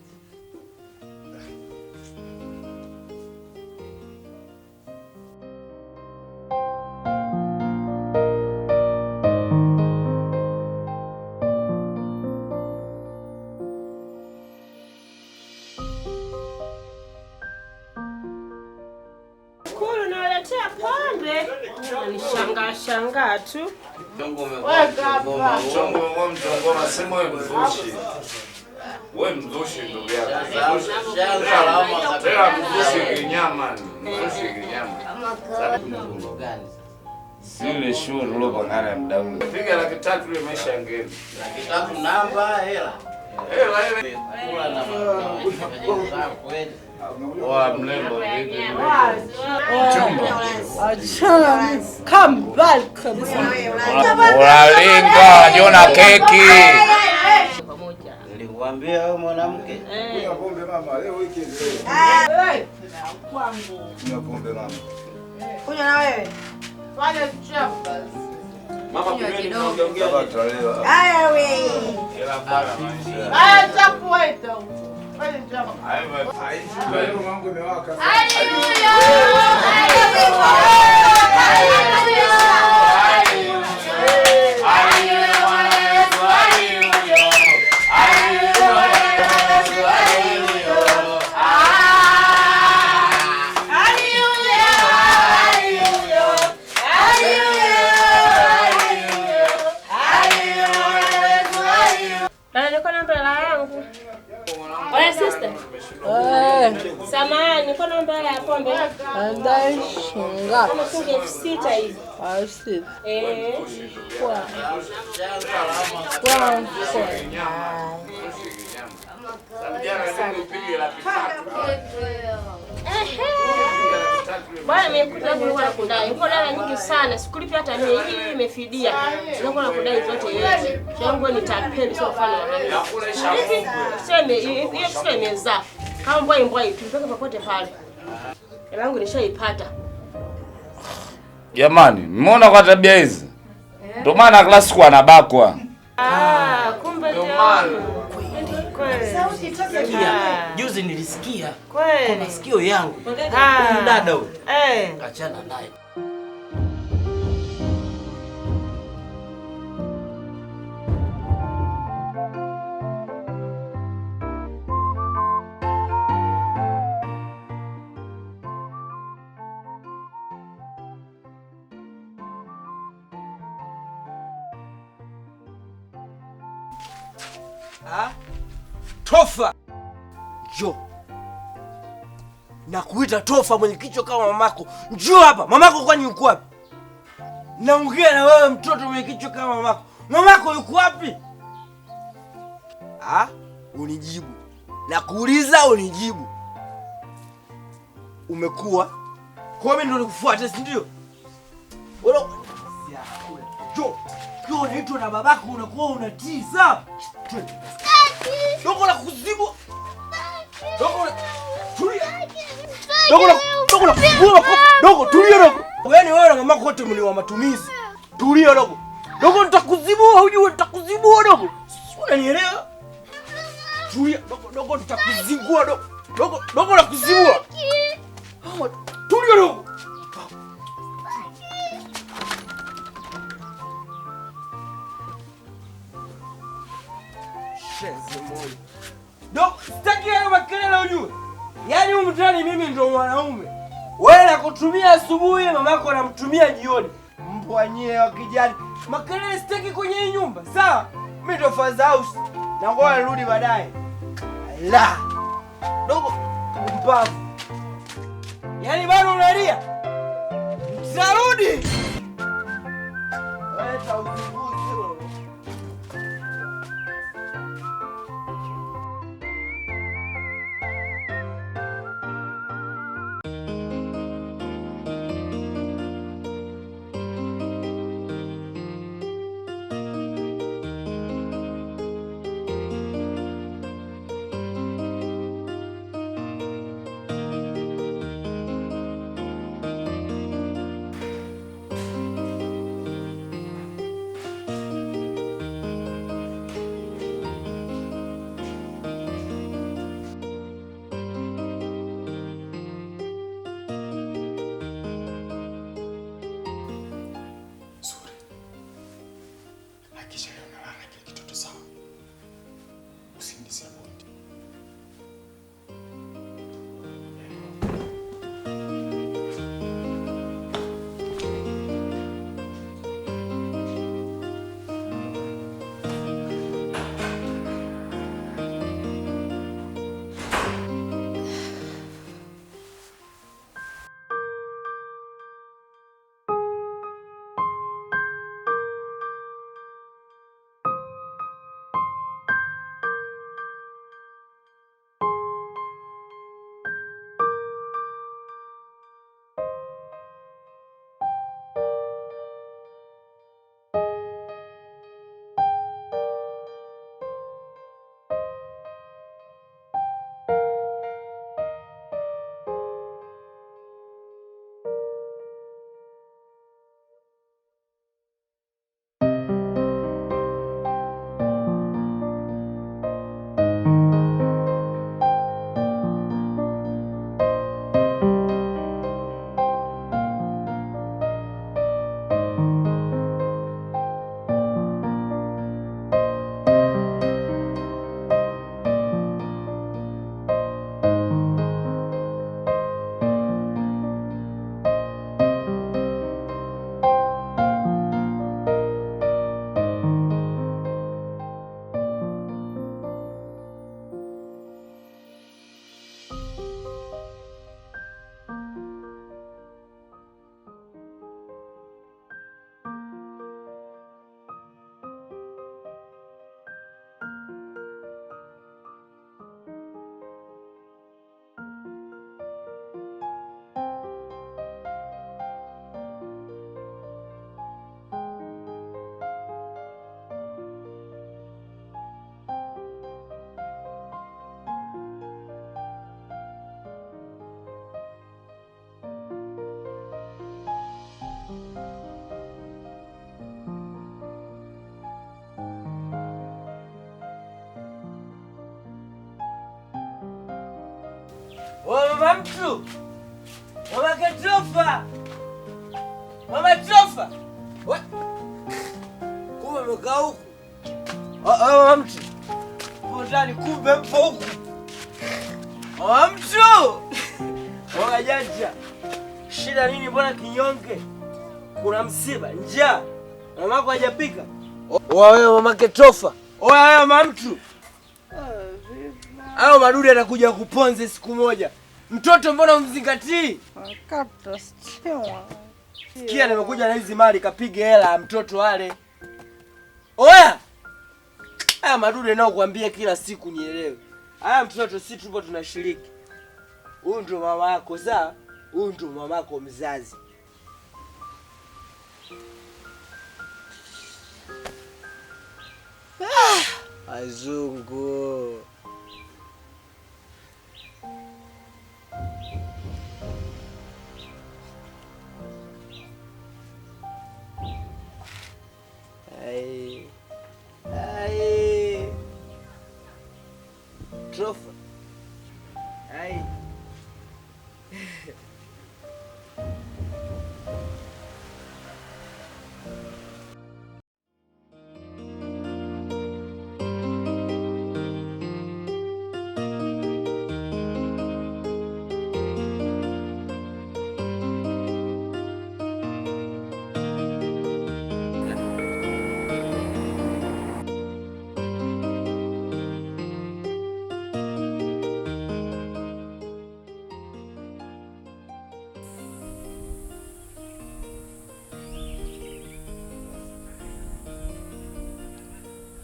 Kulu naletea pombe. Nishangaa tu. Wewe mzushi ndugu yako. Mzushi kinyama. Sile shuru lobo ngara mdaulu. Piga 300 ile maisha yangeni. 300 namba hela. Hela. Wa mlembo vipi? Achana. Come back kabisa. Unalinga unajiona keki. Nilikwambia wewe mwanamke. Kunywa pombe mama leo weekend. Kwangu. Kunywa pombe mama. Kunywa na wewe. Fanya chafu basi. Mama pembeni tunaongea baba leo. Haya wewe. Hela bwana. Haya chafu wewe. Fanya chafu. Leo mambo imewaka. Samahani, niko na mbele ya pombe. Ndai shinga. Kama shilingi 6,000 hivi. 6. Kwa. Bwana nimekuja kulikuwa na kudai. Uko dala nyingi sana. Sikulipi hata mimi. Hii imefidia. Niko na kudai zote yote. Yangu ni tapeli sio mfano wa nani. Sema hiyo sio imezaa. Kama mbwai tupeke popote pale. Hela yangu nishaipata. Jamani, mmeona kwa tabia hizi? Ndio maana kila siku anabakwa. Kumbe ndio. Kweli. Sauti toka. Juzi nilisikia Kweli. kwa masikio yangu. Huyu dada huyu. Achana naye. Tofa! Njoo. Nakuita Tofa mwenye kichwa kama mamako. Njoo hapa. Mamako kwani yuko wapi? Naongea na wewe mtoto mwenye kichwa kama mamako. Mamako yuko wapi? Unijibu. Nakuuliza unijibu. Umekuwa? Kwa mimi ndo nikufuate, si ndio? Njoo. ukiwa unaitwa na babako unakuwa unatii, sawa? Dogo la kuzibu. Tulia. Dogo tulia dogo. Yaani wewe na mamako wote mliwa matumizi. Tulia dogo. Dogo nitakuzibua, hujue nitakuzibua dogo. Unanielewa? Tulia dogo nitakuzingua dogo. Dogo nakuzibua. Tulia dogo. Shenzi moyo. Dogo sitaki hayo makelele ujue. Yaani huyu mtani mimi ndo mwanaume. Wewe nakutumia asubuhi, mamako anamtumia jioni. Mbwa nyewe wa kijani. Makelele sitaki kwenye hii nyumba, sawa? Mimi ndo father house. Na ngoja nirudi baadaye. La. Dogo mpamvu. Yaani bado unalia? Nitarudi. Leta uzunguzi wewe. Mama mtu. Mama Katofa. Mama Tofa. Kumbe mmekaa huku. Mama mtu. Ndani kumbe mpo huku. Mama mtu. Mama janja. Shida nini mbona kinyonge? Kuna msiba, njaa. Mamako hajapika. Wewe Mama Katofa. Wewe mama mtu. Hao madudu atakuja kuponze siku moja. Mtoto mbona umzingatii? Sikia nimekuja na hizi mali kapige hela mtoto wale. Oya! Haya madudu nao kuambia kila siku nielewe. Haya mtoto si tupo tunashiriki. Huyu ndo mama yako sawa? Huyu ndo mamako mzazi. Azungu. Ai. Trofa. Ai.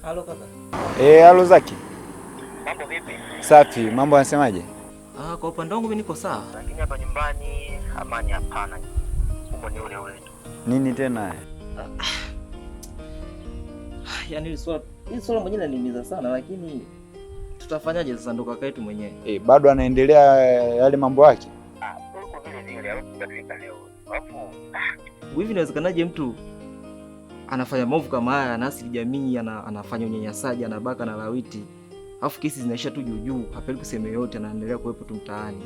Halo kaka. Halo Zaki. Mambo vipi? Safi, mambo yanasemaje? Kwa upande wangu mimi niko sawa. Lakini hapa nyumbani amani hapana. Uko ni ule ule tu. Nini tena? Yaani hili swala mwenyewe linaniumiza sana, lakini tutafanyaje sasa ndo kaka yetu mwenyewe? Bado anaendelea yale mambo yake? Uko vile vile au tutafika leo. Alafu hivi inawezekanaje mtu anafanya maovu kama haya, anasili jamii, anafanya unyanyasaji, anabaka na lawiti, alafu kesi zinaisha tu juu juu, hapeleki sehemu yoyote, anaendelea kuwepo tu mtaani.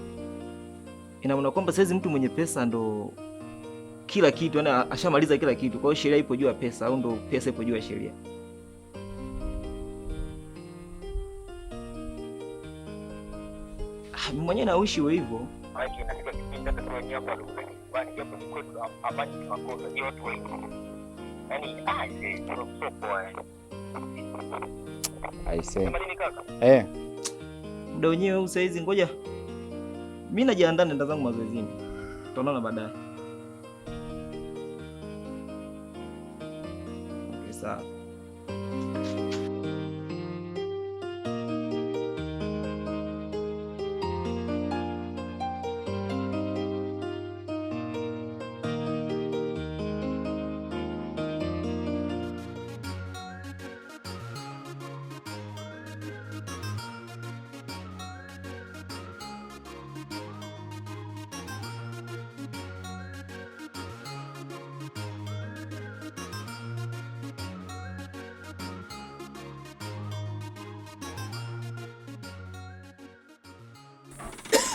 Ina maana kwamba saizi mtu mwenye pesa ndo kila kitu, yani ashamaliza kila kitu. Kwa hiyo sheria ipo juu ya pesa, au ndo pesa ipo juu ya sheria? Mwenyewe nauishi hivyo. Maiki inafika kipindi hata kwa nyumba kwa nyumbani japo kwetu hapana tunakosa ni watu wengi. Yaani sio poa. Aise. Kaka? Muda wenyewe huu saizi, ngoja mimi najiandaa nenda zangu mazoezini. Tutaonana baadaye. Okay, sawa.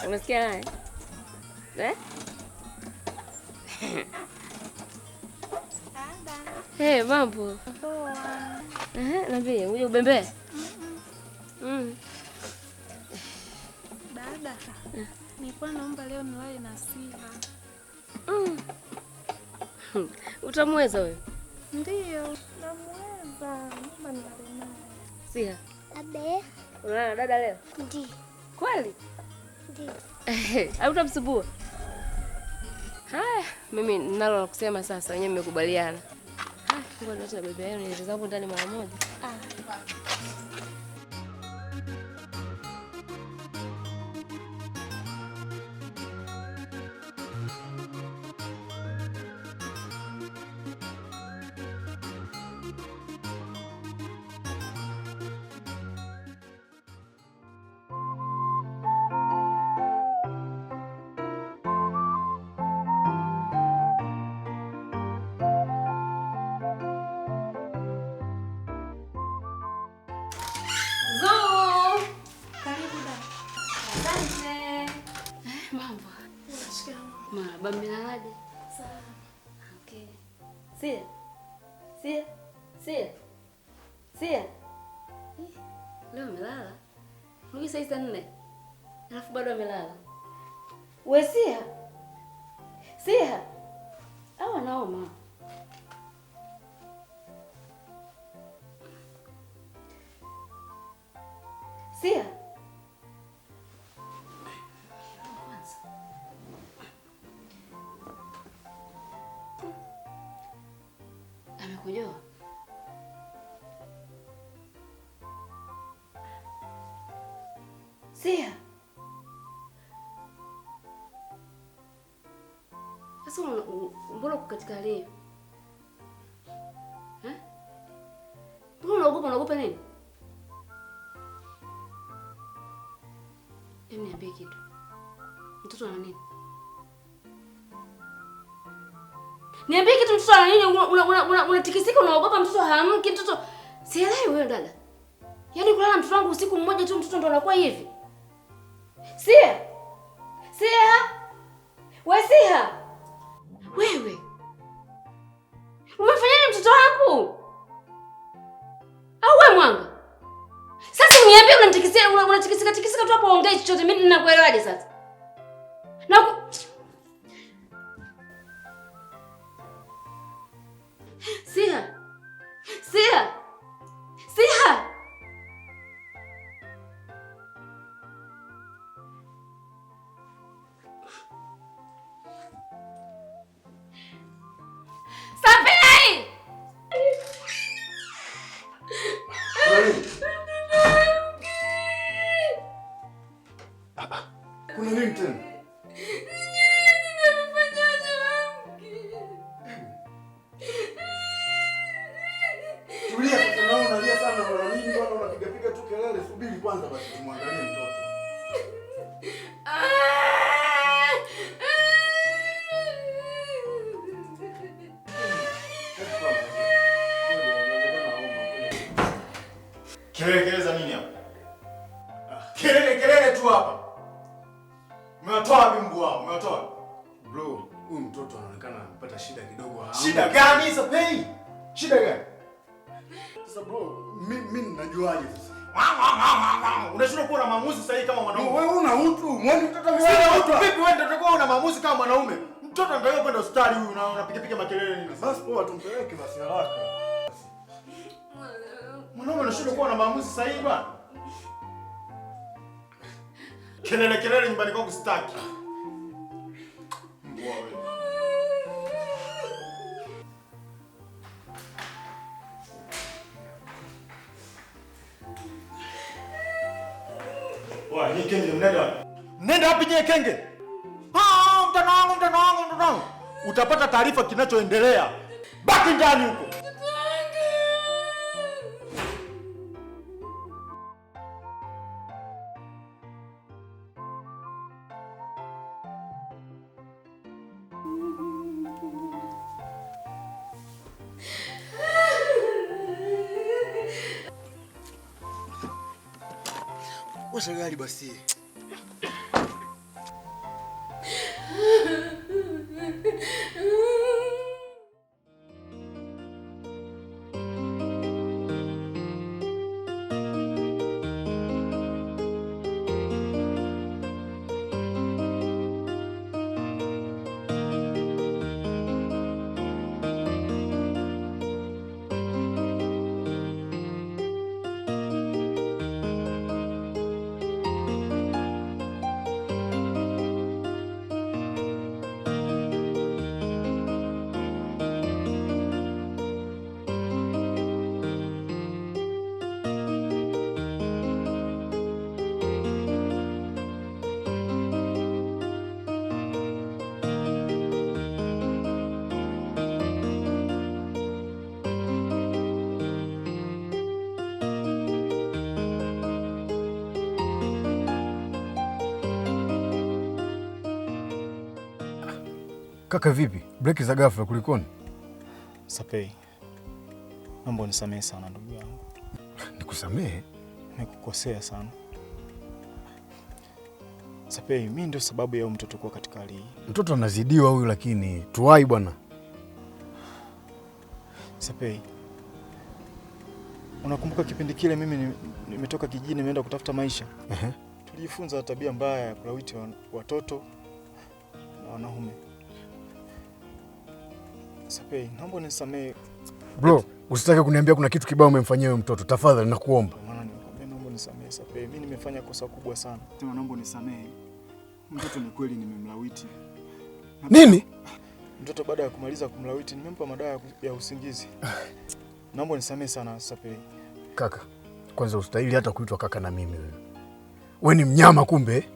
Umesikia naye? Hey, mambo. Poa. Niambie, uje ubembee? Dada, nilikuwa naomba leo niwae na Siha. Utamweza wewe? Ndio, namweza. Naomba niwae naye. Siha. Abe. Unaona na dada leo? Ndio. Kweli? Ndio. Au utamsumbua? Haya, mimi ninalo la kusema sasa, wenyewe mmekubaliana. Ngoja niache na bebe yenu niende zangu ndani mara moja. Bamilalaje? Sawa. Okay. Sia. Sia. Sia. Sia. Leo amelala. Ndio saa 4. Alafu bado amelala. We Sia. Sia. Au anaoma. Sia. Amekujoa? Sia. Sasa mbona uko katika leo? Mbona Unaogopa nini? Hebu niambie kitu. Mtoto ana nini? Niambie kitu, mtoto ana nini? Unatikisika, unaogopa mtoto haamki mtoto. Sielewi wewe dada. Yaani kulala mtoto wangu usiku mmoja tu mtoto ndo anakuwa hivi. Sia. Wewe. Umefanya nini mtoto wangu? Au wewe Mwanga? Sasa uniambie unatikisika tu hapo, ongea chochote, mimi ninakuelewaje sasa? Sia. Sapei! Kuna nini tena? Tulia sasa, na unalia sana bwana. Nini bwana unapiga tu kelele? Subiri kwanza basi tumwangalie mtoto. Kelele za nini hapa? Kelele tu hapa. Umetoa wapi mguu wao? Umetoa? Bro, huyu mtoto anaonekana anapata shida kidogo. Shida gani Sapei? Shida gani? Sasa bro, mimi ninajuaje sasa? Unashindwa kuwa na maamuzi sahihi kama mwanaume. Wewe una utu. Mwani mtoto ameona utu. Vipi wewe ndio utakuwa una maamuzi kama mwanaume? Mtoto anataka kwenda hospitali huyu na unapiga makelele nini? Basi poa, tumpeleke basi haraka. Mwanaume unashindwa kuwa na maamuzi sahihi bwana. Kelele nyumbani kwangu sitaki. Mbwa wewe. Wa, ni kenge mnenda. Nenda wapi nye kenge? Mtanangu. Utapata taarifa kinachoendelea. Baki ndani huko. Washa gari basi. Kaka vipi? Breki za ghafla kulikoni? Sapei, mambo nisamehe sana ndugu yangu. Nikusamehe? Nimekukosea sana. Sapei, mimi ndio sababu ya mtoto kuwa katika hali hii. Mtoto anazidiwa huyu, lakini tuwai bwana. Sapei, unakumbuka kipindi kile mimi nimetoka kijijini nimeenda kutafuta maisha? Tulijifunza tabia mbaya ya kulawiti watoto na wanaume. Sapei, naomba unisamehe. Bro, usitake kuniambia kuna kitu kibao umemfanyia wewe mtoto. Tafadhali nakuomba. Maana nikwambia naomba unisamehe Sapei. Mimi nimefanya kosa kubwa sana. Tena naomba unisamehe. Mtoto ni kweli nimemlawiti. Nini? Mtoto baada ya kumaliza kumlawiti nimempa madawa ya usingizi. Naomba unisamehe sana Sapei. Kaka, kwanza ustahili hata kuitwa kaka na mimi wewe. Wewe ni mnyama kumbe.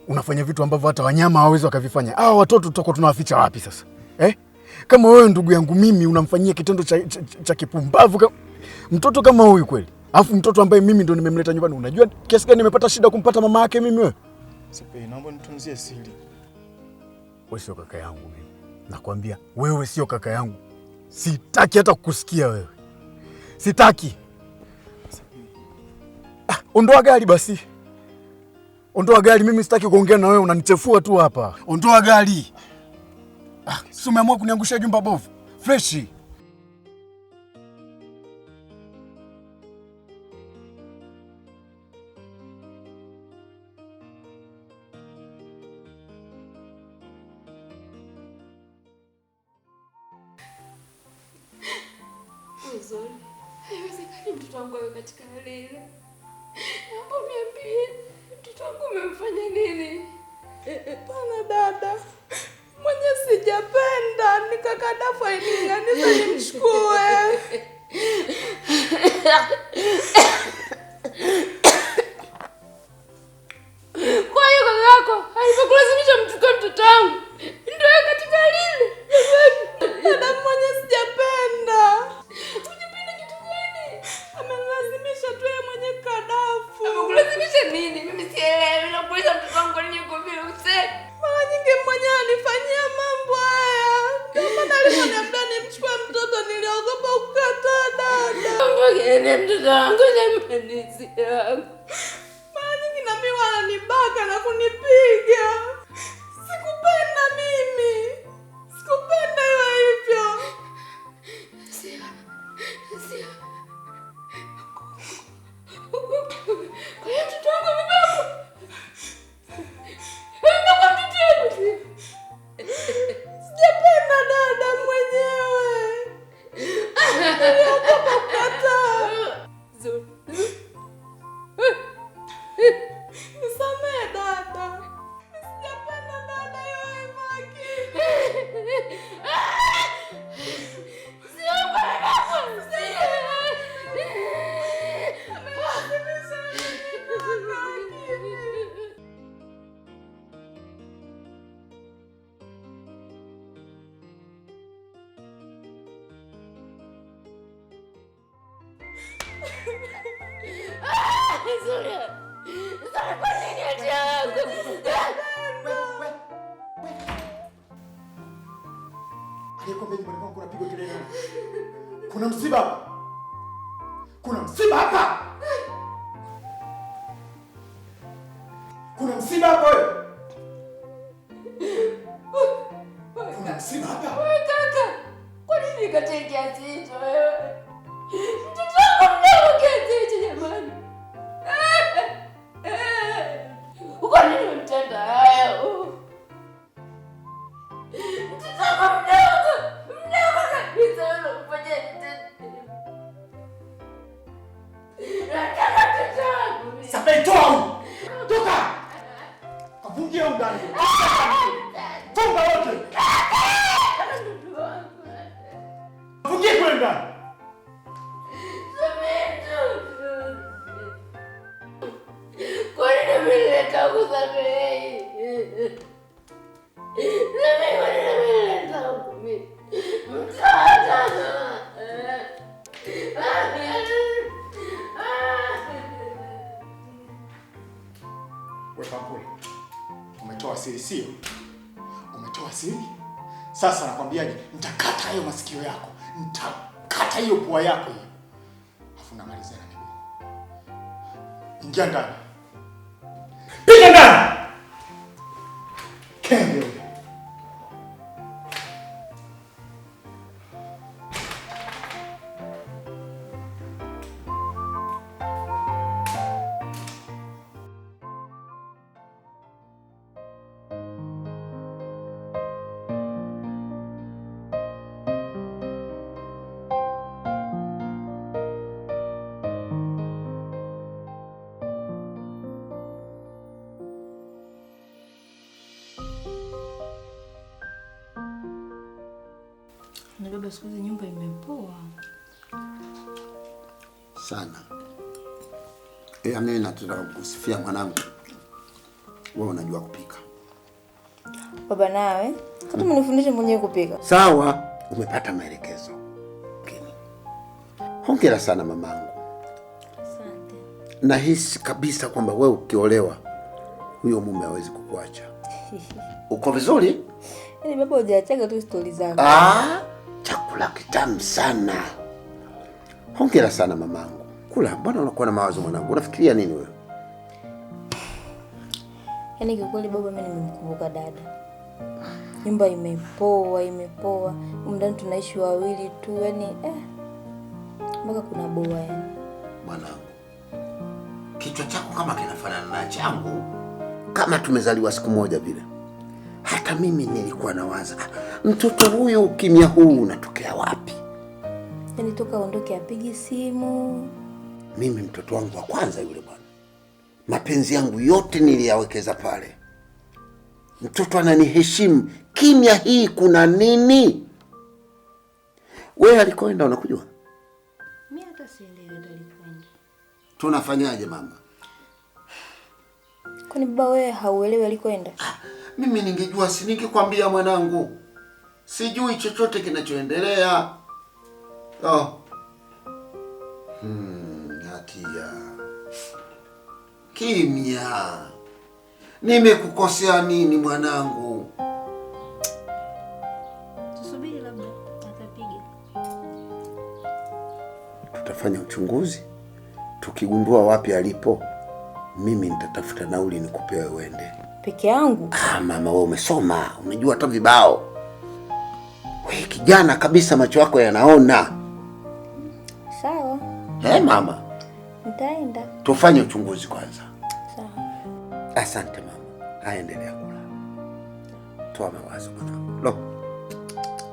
Unafanya vitu ambavyo hata wanyama hawawezi wakavifanya. Watoto tutakuwa tunawaficha wapi sasa? Kama wewe ndugu yangu mimi unamfanyia kitendo cha kipumbavu mtoto kama huyu kweli? Alafu mtoto ambaye mimi ndo nimemleta nyumbani, unajua kiasi gani nimepata shida kumpata mama yake mimi wewe? Sepe, naomba nitunzie siri. Wewe sio kaka yangu mimi. Nakwambia wewe sio kaka yangu. Sitaki hata kukusikia wewe. Sitaki. Ondoa gari basi. Ondoa gari, mimi sitaki kuongea na wewe, unanichefua tu hapa. Ondoa gari. Si umeamua kuniangusha jumba bovu. Fresh. Zuri, haiwezekani mtoto wangu awe katika hali ile. Naomba uniambie, mtoto wangu umemfanya nini? Pana dada, mwenye sijapenda ni kaka Dafa iniganisha nimchukue. Kwa hiyo kaka yako alipokulazimisha mchukue mtoto wangu ndio yeye katika hali ile? Dada, mwenye sijapenda. Unapenda kitu gani? Amelazimisha tu yeye mwenye kadafu. Amekulazimisha nini? Mimi sielewi. Nakuuliza mtoto wangu nini yuko vile useme. Mara nyingi mwenye alifanyia mambo haya. Ndio maana aliponiambia nimchukue mtoto niliogopa kukataa dada. Mbona mtoto wangu jamani yangu. Mara nyingi na mimi wananibaka na kunipiga. Sikupenda mimi. Sikupenda iwe hivyo. Sio. Kwa hiyo mtoto wangu amebakwa. Amebakwa mtoto wangu. Sijapenda dada mwenyewe. Niliogopa kukataa. Zuri. Nisamehe dada. Sijapenda dada iwe hivyo lakini. Sio bwana. Zuri. Kwa nini acha yangu? Aliyekwambia nyumbani kwangu kunapigwa kelele? Kuna msiba hapa. Kuna msiba hapa. Kuna msiba hapa wewe. Kuna msiba hapa. Wewe kaka, kwa nini nikatie kiasi hicho wewe? Mtoto wangu mdogo kiasi hicho jamani. Kwa nini unatenda hayo? Mtoto wangu mdogo kabisa wewe unafanya nini? Nataka mtoto wangu. Sasa toa. Toka. Kafungia ndani. Funga wote. Fungia kule ndani. Kwa nini mlileta kusamehe? Samehe kwa nini mlileta kumi? Mtata. Wewe Pampuli. Umetoa siri sio? Umetoa siri? Sasa nakwambiaje? Nitakata hayo masikio yako. Nitakata hiyo pua yako hiyo. Alafu namalizia na miguu. Ingia ndani. Piga ndani. Kenge wewe. Na baba, siku hizi nyumba imepoa sana. Mimi nataka kukusifia mwanangu. Wewe unajua kupika. Baba nawe, kama umenifundisha mwenyewe kupika. Sawa, umepata maelekezo. Kimi. Hongera sana mamangu. Asante. Nahisi kabisa kwamba wewe ukiolewa huyo mume hawezi kukuacha. Uko vizuri? Yaani baba hujaachaga tu stori zangu. Chakula kitamu sana. Hongera sana mamangu. Kula, mbona unakuwa na mawazo mwanangu? Unafikiria nini wewe? Yaani kwa kweli baba, mimi nimemkumbuka dada. Nyumba imepoa. Ndani tunaishi wawili tu, yaani mpaka kuna boa yani. Mwanangu, kichwa chako kama kinafanana na changu, kama tumezaliwa siku moja vile. Hata mimi nilikuwa nawaza, mtoto huyu kimya huu unatokea wapi? Yaani toka ondoke apige simu. Mimi mtoto wangu wa kwanza yule bwana. Mapenzi yangu yote niliyawekeza pale. Mtoto ananiheshimu. Kimya hii kuna nini? Wewe alikoenda unakujua? Mimi hata sielewi alikwenda. Tunafanyaje mama? Kwani baba wewe hauelewi alikoenda? Mimi ningejua si ningekwambia mwanangu. Sijui chochote kinachoendelea. Hatia. Kimya. Nimekukosea nini mwanangu? Tusubiri labda atapiga. Tutafanya uchunguzi. Tukigundua wapi alipo, mimi nitatafuta nauli nikupe wewe uende. Peke yangu? Mama wewe umesoma, unajua hata vibao. Wewe kijana kabisa, macho yako yanaona. Sawa. Mama. Nitaenda. Tufanye uchunguzi kwanza. Sawa. Asante mama. Aendelea kula. Toa mawazo mwanangu. Lo.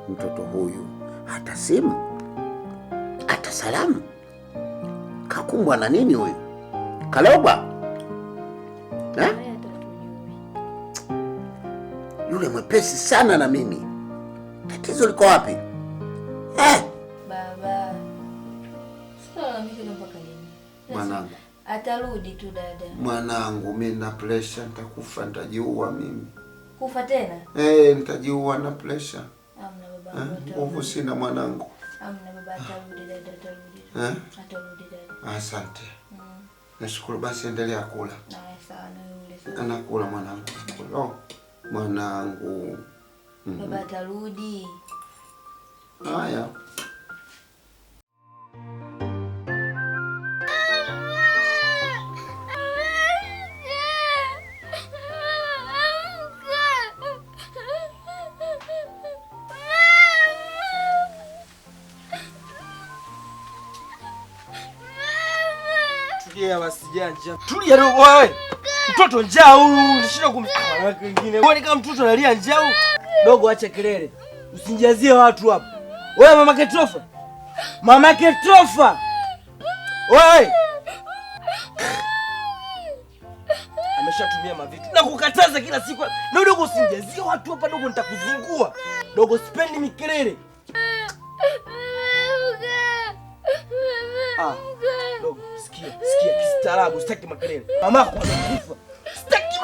Mtoto huyu hata simu, hata salamu. Kakumbwa na nini huyu? Kalogwa? Yule mwepesi sana na mimi. Tatizo liko wapi? Baba. Sasa mimi mpaka lini? Mwanangu. Atarudi tu dada. Mwanangu, mimi na pressure, nitakufa, nitajiua mimi. Kufa tena? Nitajiua na pressure. Amna baba. Nguvu sina mwanangu. Amna baba, atarudi dada, atarudi. Atarudi dada. Asante. Nashukuru, basi endelea kula. Sawa na yule. Anakula mwanangu. Mwanangu. Baba atarudi. Haya. Tulia basi janja. Tulia dogo wewe. Mtoto njaa huyu, nishinda kumtawala wengine. Wewe kama mtoto analia njaa huyu. Dogo acha kelele. Usinjazie watu hapa. Wewe mama Ketofa. Mama Ketofa. Wewe. Ameshatumia mavitu. Na kukataza kila siku. Na dogo usinjazie watu hapa dogo, nitakuzingua. Dogo sipendi mikelele. Dogo sikia kistaarabu, sitaki makelele. Mamako anakufa. Sitaki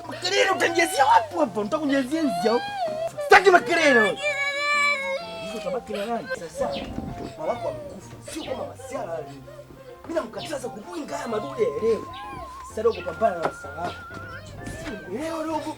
makelele, utanijazia watu hapa, nitakunjazia njao. Sitaki makelele wewe. Hizo tabaki na nani? Sasa mamako amekufa. Sio kama masiara wale. Mimi namkataza kubuinga haya madude elewe. Sasa dogo pambana na salamu. Leo dogo.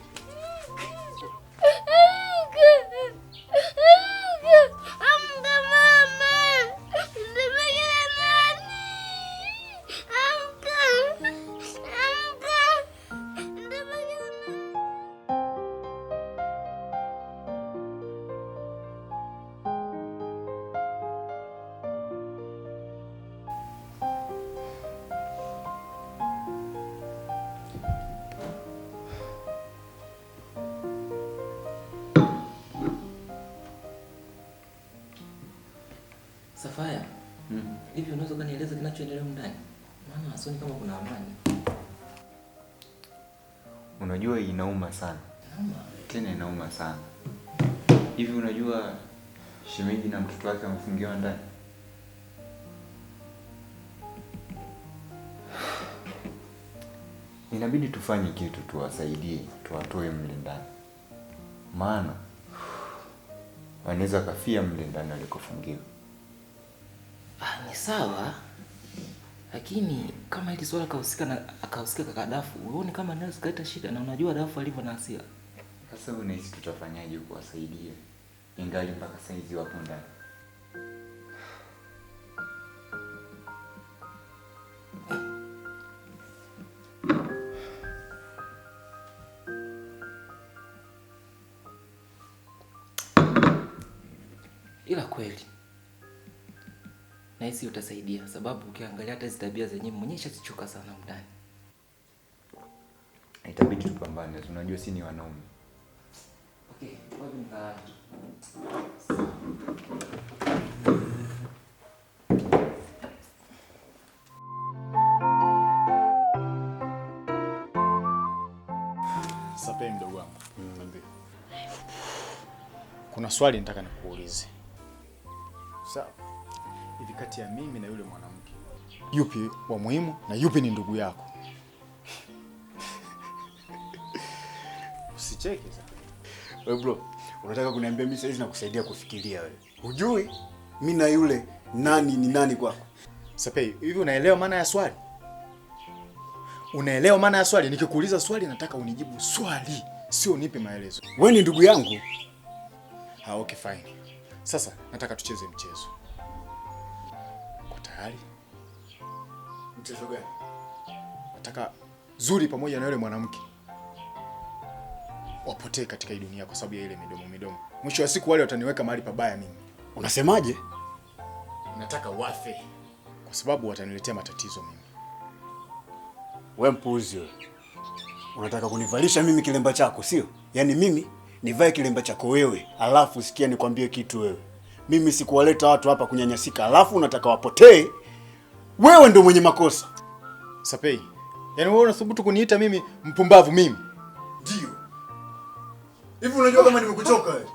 Safaya, hivi unaweza kunieleza kinachoendelea ndani? Maana sioni kama kuna amani. Unajua inauma sana. Tena inauma sana. Hivi unajua shemeji na mtoto wake wamefungiwa ndani? Inabidi tufanye kitu, tuwasaidie, tuwatoe mle ndani. maana anaweza kafia mle ndani alikofungiwa. Ni sawa, lakini kama hili swala akahusika kaka Dafu, uone kama anaweza kuleta shida, na unajua Dafu alivyo na hasira. Sasa unahisi tutafanyaje kuwasaidia ingali mpaka saizi wapo ndani? Ila kweli nahisi utasaidia, sababu ukiangalia hata hizo tabia zenyewe mwenyewe shazichoka sana ndani. Itabidi tupambane, unajua si ni wanaume. Okay, wapi mkaa? Sapei mdogo wangu. Kuna swali nataka nikuulize. Sawa. Hivi kati ya mimi na yule mwanamke, yupi wa muhimu na yupi ni ndugu yako? Usicheke sasa. Wewe bro, unataka kuniambia mimi saizi nakusaidia kufikiria wewe? Hujui mimi na yule nani ni nani kwako? Sapei, hivi unaelewa maana ya swali? Unaelewa maana ya swali? Nikikuuliza swali nataka unijibu swali, sio unipe maelezo. Wewe ni ndugu yangu. Okay fine. Sasa nataka tucheze mchezo. Uko tayari? Mchezo gani? Nataka Zuri pamoja na yule mwanamke wapotee katika hii dunia kwa sababu ya ile midomo. Mwisho wa siku wale wataniweka mahali pabaya mimi. Unasemaje? Nataka wafe kwa sababu wataniletea matatizo mimi. Wewe mpuuzi wewe. Unataka kunivalisha mimi kilemba chako, sio? Yaani mimi nivae kilemba chako wewe, alafu sikia nikwambie kitu wewe. Mimi sikuwaleta watu hapa kunyanyasika, alafu unataka wapotee. Wewe ndio mwenye makosa. Sapei, yaani wewe unathubutu kuniita mimi mpumbavu mimi? Ndio. Hivi unajua kama nimekuchoka wewe?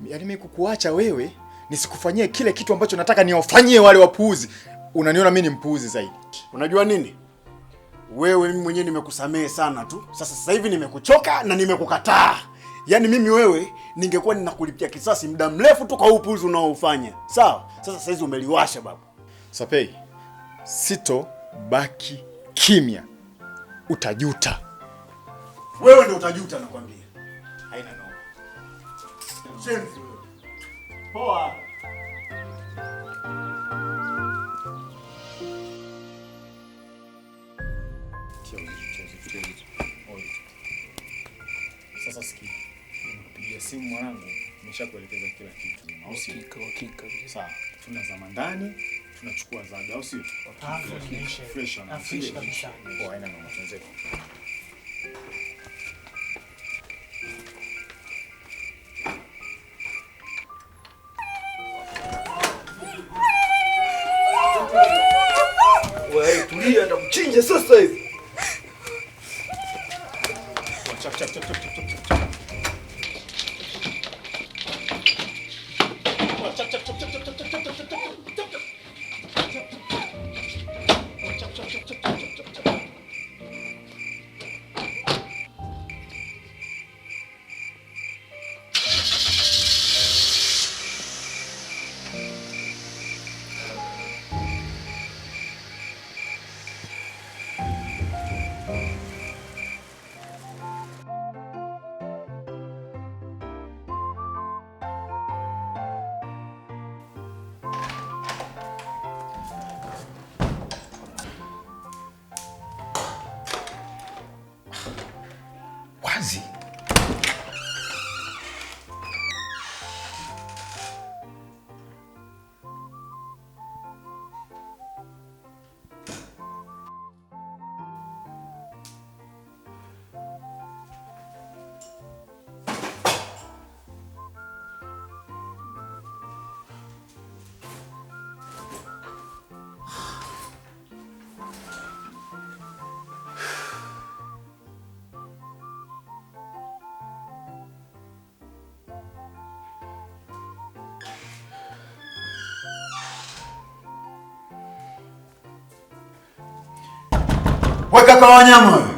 Yaani mimi kukuacha wewe nisikufanyie kile kitu ambacho nataka niwafanyie wale wapuuzi. Unaniona mimi ni mpuuzi zaidi. Unajua nini? Wewe mimi mwenyewe nimekusamehe sana tu. Sasa hivi nimekuchoka na nimekukataa. Yaani mimi wewe ningekuwa ninakulipia kisasi muda mrefu tu kwa upuuzi unaoufanya. Sawa? Sasa hizi umeliwasha babu. Sapei, sito baki kimya. Utajuta. Wewe ndio utajuta nakwambia. Haina noma. Shenzi wewe. Poa. Sasa sikia. Nikupigia simu mwanangu, nimeshakuelekeza kila kitu. Hakika. Sawa. Tunazama ndani, tunachukua zaga au sio? Fresh kabisa. Poa, haina noma, tuanze. Wewe tulia, ndakuchinja sasa hivi. Chap. Wazi. Weka kwa wanyama wewe.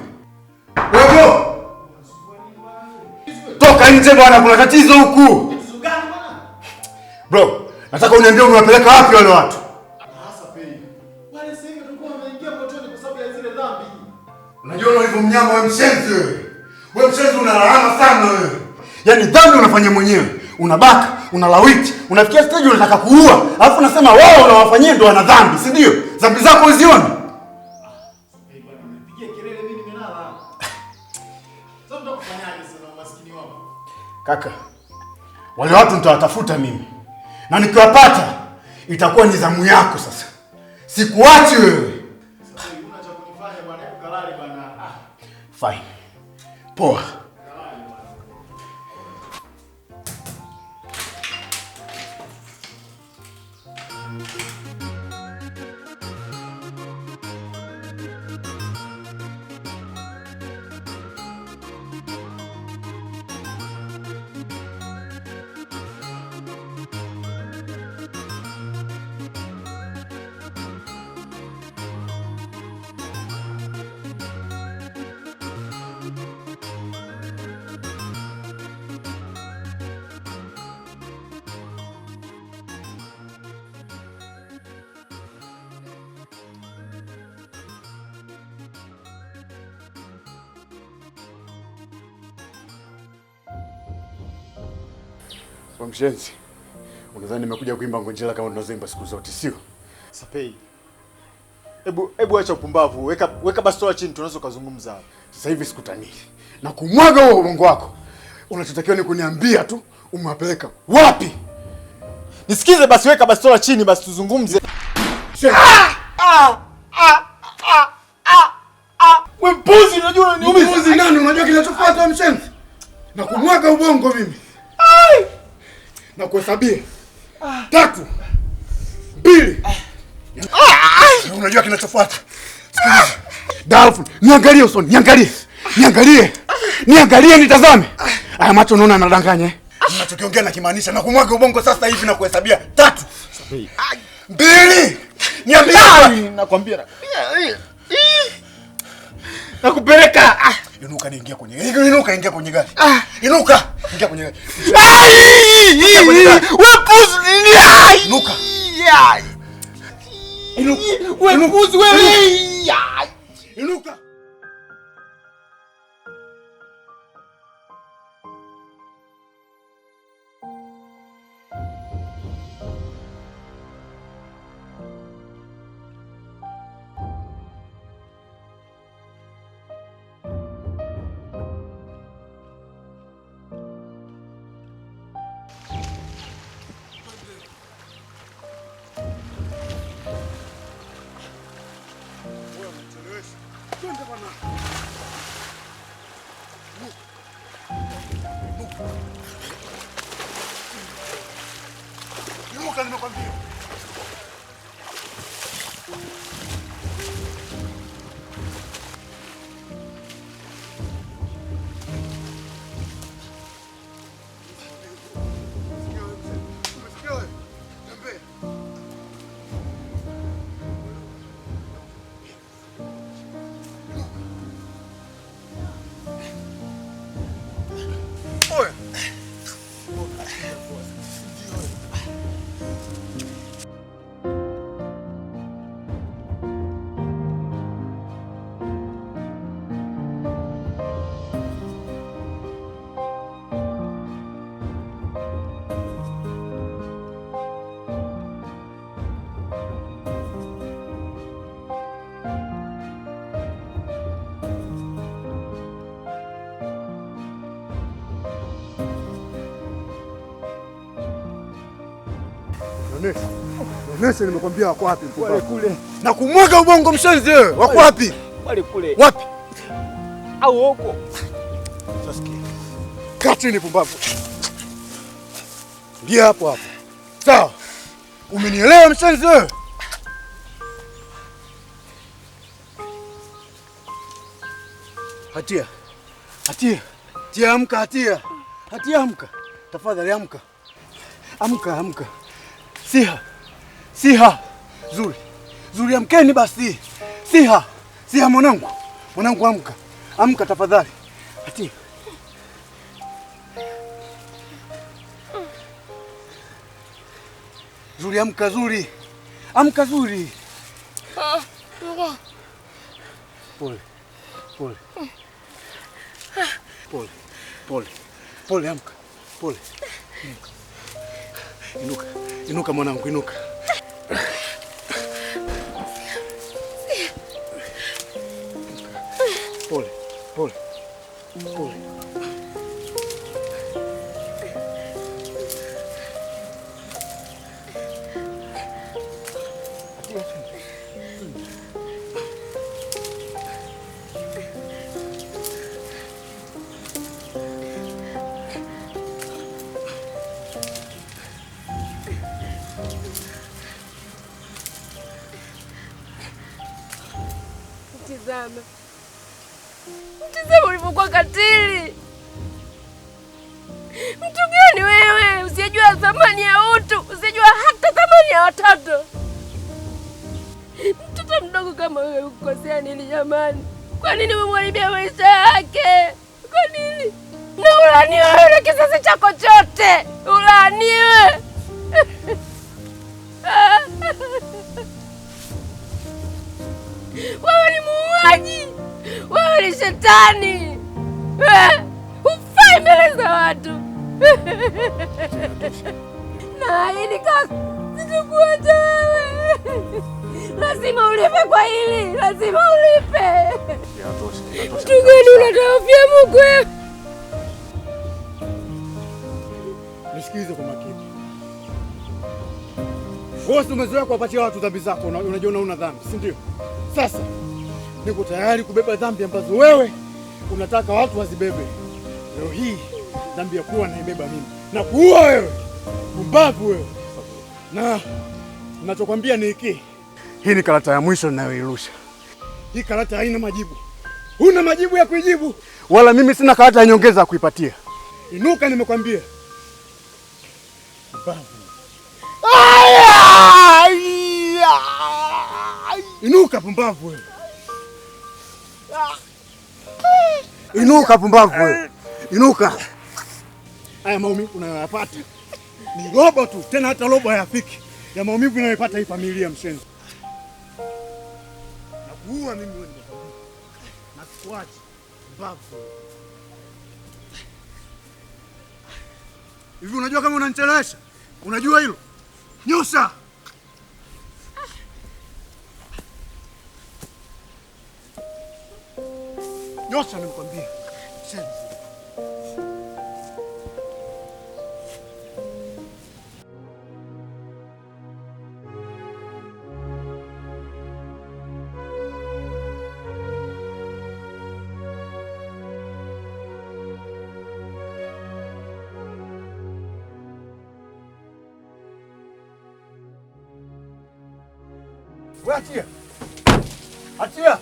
Wewe. Niite bwana, kuna tatizo huku. Tatizo gani bwana? Bro, nataka uniambie umewapeleka wapi wale watu? Hasa pei. Wale sasa hivi tulikuwa wameingia motoni kwa sababu ya zile dhambi. Unajua ulivyo mnyama wewe mshenzi wewe. Wewe mshenzi unalaana sana wewe. Yaani dhambi unafanya mwenyewe. Unabaka, unalawiti, unafikia stage unataka kuua, alafu unasema wao unawafanyia ndio wana dhambi, si ndio? Dhambi zako uzione. Pei bwana, unipigie kelele mimi nimelala. Sasa mtakufanyaje sasa na umaskini wako? Kaka, wale watu nitawatafuta mimi. Na nikiwapata itakuwa ni zamu yako sasa. Sikuachi wewe. Sasa una cha kunifanya bwana, hebu kalale bwana. Fine. Poa. Kwa mshenzi, unadhani nimekuja kuimba ngonjera kama tunazoimba siku zote, sio? Sapei. Hebu acha upumbavu. Weka bastola chini tunaweza kuzungumza hapa. Sasa hivi sikutanii. Na kumwaga huo ubongo wako. Unachotakiwa ni kuniambia tu umewapeleka wapi? Nisikize basi, weka bastola chini basi tuzungumze. Wewe mpuzi, unajua unaniumiza. Mpuzi nani? Unajua kinachofuata wewe mshenzi? Na kumwaga ubongo mimi. Na kuhesabia 3, 2. Unajua kinachofuata. Dalfu, niangalie usoni, niangalie. Niangalie nitazame. Haya macho unaona anadanganya eh? Ninachokiongea na kimaanisha na kumwaga ubongo sasa hivi na kuhesabia 3, 2. Niambie nakwambia. Nakupeleka. Inuka niingia kwenye gari. Inuka ingia kwenye gari. Inuka ingia kwenye gari. Wewe puzi nini? Inuka. Wewe puzi wewe. Inuka. Inuka nimekwambia. Onesha nimekwambia wako wapi mpumbavu? Wale kule. Na kumwaga ubongo mshenzi wewe. Wako wapi? Wale kule. Wapi? Au huko. Sasa kaa chini pumbavu. Ndio hapo hapo. Sawa. Umenielewa mshenzi wewe? Hatia. Hatia amka Hatia. Hatia amka. Tafadhali amka. Amka. Siha. Zuri amkeni basi. Siha mwanangu amka. Amka tafadhali. Hatia. Zuri, amka Zuri. Amka Zuri. Ngoja. Pole. Pole. Pole. Pole. Pole, amka. Pole. Inuka. Inuka mwanangu, inuka. Pole. Pole. Pole. Mtizame. Mtizame ulivyokuwa katili. Mtu gani wewe? Usijua thamani ya utu, usijua hata thamani ya watoto. Mtoto mdogo kama wewe ukukosea nini jamani? Kwa nini umemharibia maisha yake? Kwa nini? Na ulaaniwe wewe na kizazi chako chote. Ulaaniwe. Wewe ni muuaji. Wewe ni shetani. Hufai mbele za watu. Naahidi kaka, sitakuacha wewe. Lazima ulipe kwa hili. Lazima ulipe. Mtu gani unatofia Mungu wewe? Nisikilize kwa makini. Wewe umezoea kuwapatia watu dhambi zako, unajiona una dhambi, si ndio? Sasa niko tayari kubeba dhambi ambazo wewe unataka watu wazibebe. Leo hii dhambi ya kuwa naibeba mimi na kuua wewe, pumbavu wewe. Na ninachokwambia ni hiki, hii ni karata ya mwisho ninayoirusha. Hii karata haina majibu, huna majibu ya kuijibu, wala mimi sina karata ya nyongeza ya kuipatia. Inuka, nimekwambia. Pumbavu. Inuka pumbavu wewe. Inuka pumbavu wewe. Inuka. Haya maumivu unayoyapata ni robo tu, tena hata robo hayafiki ya maumivu unayopata hii familia mshenzi. Nakuua mimi wewe. Nakuacha pumbavu. Hivi unajua kama unanichelewesha? Unajua hilo? Nyosha. Nyosha nimekwambia. Wewe achia. Achia.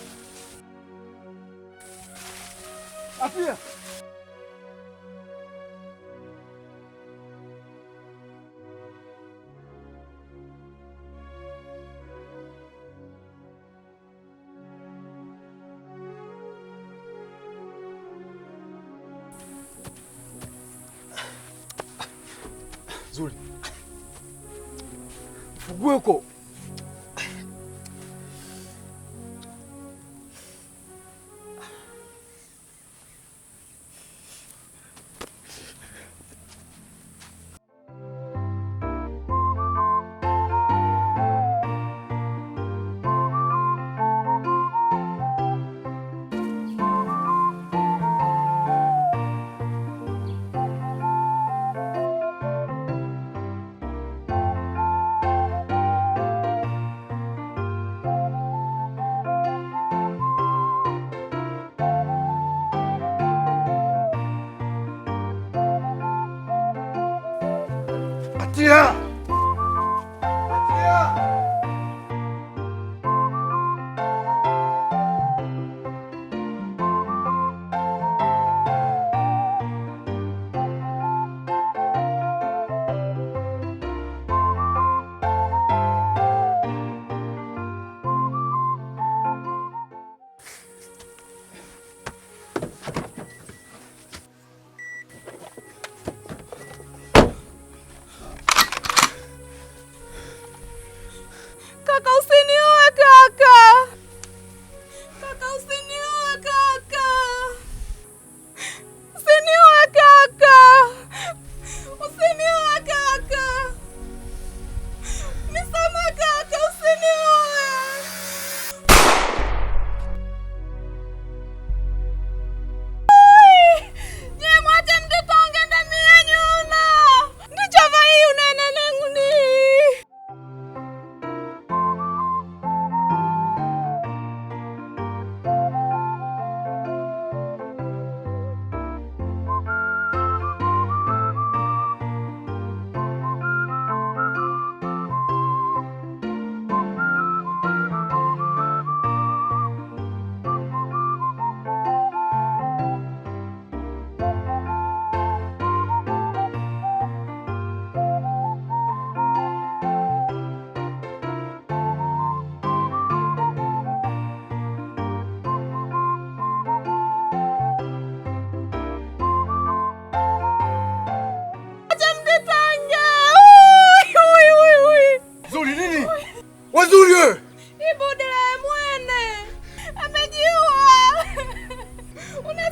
Achia. Zuri. Fugue huko.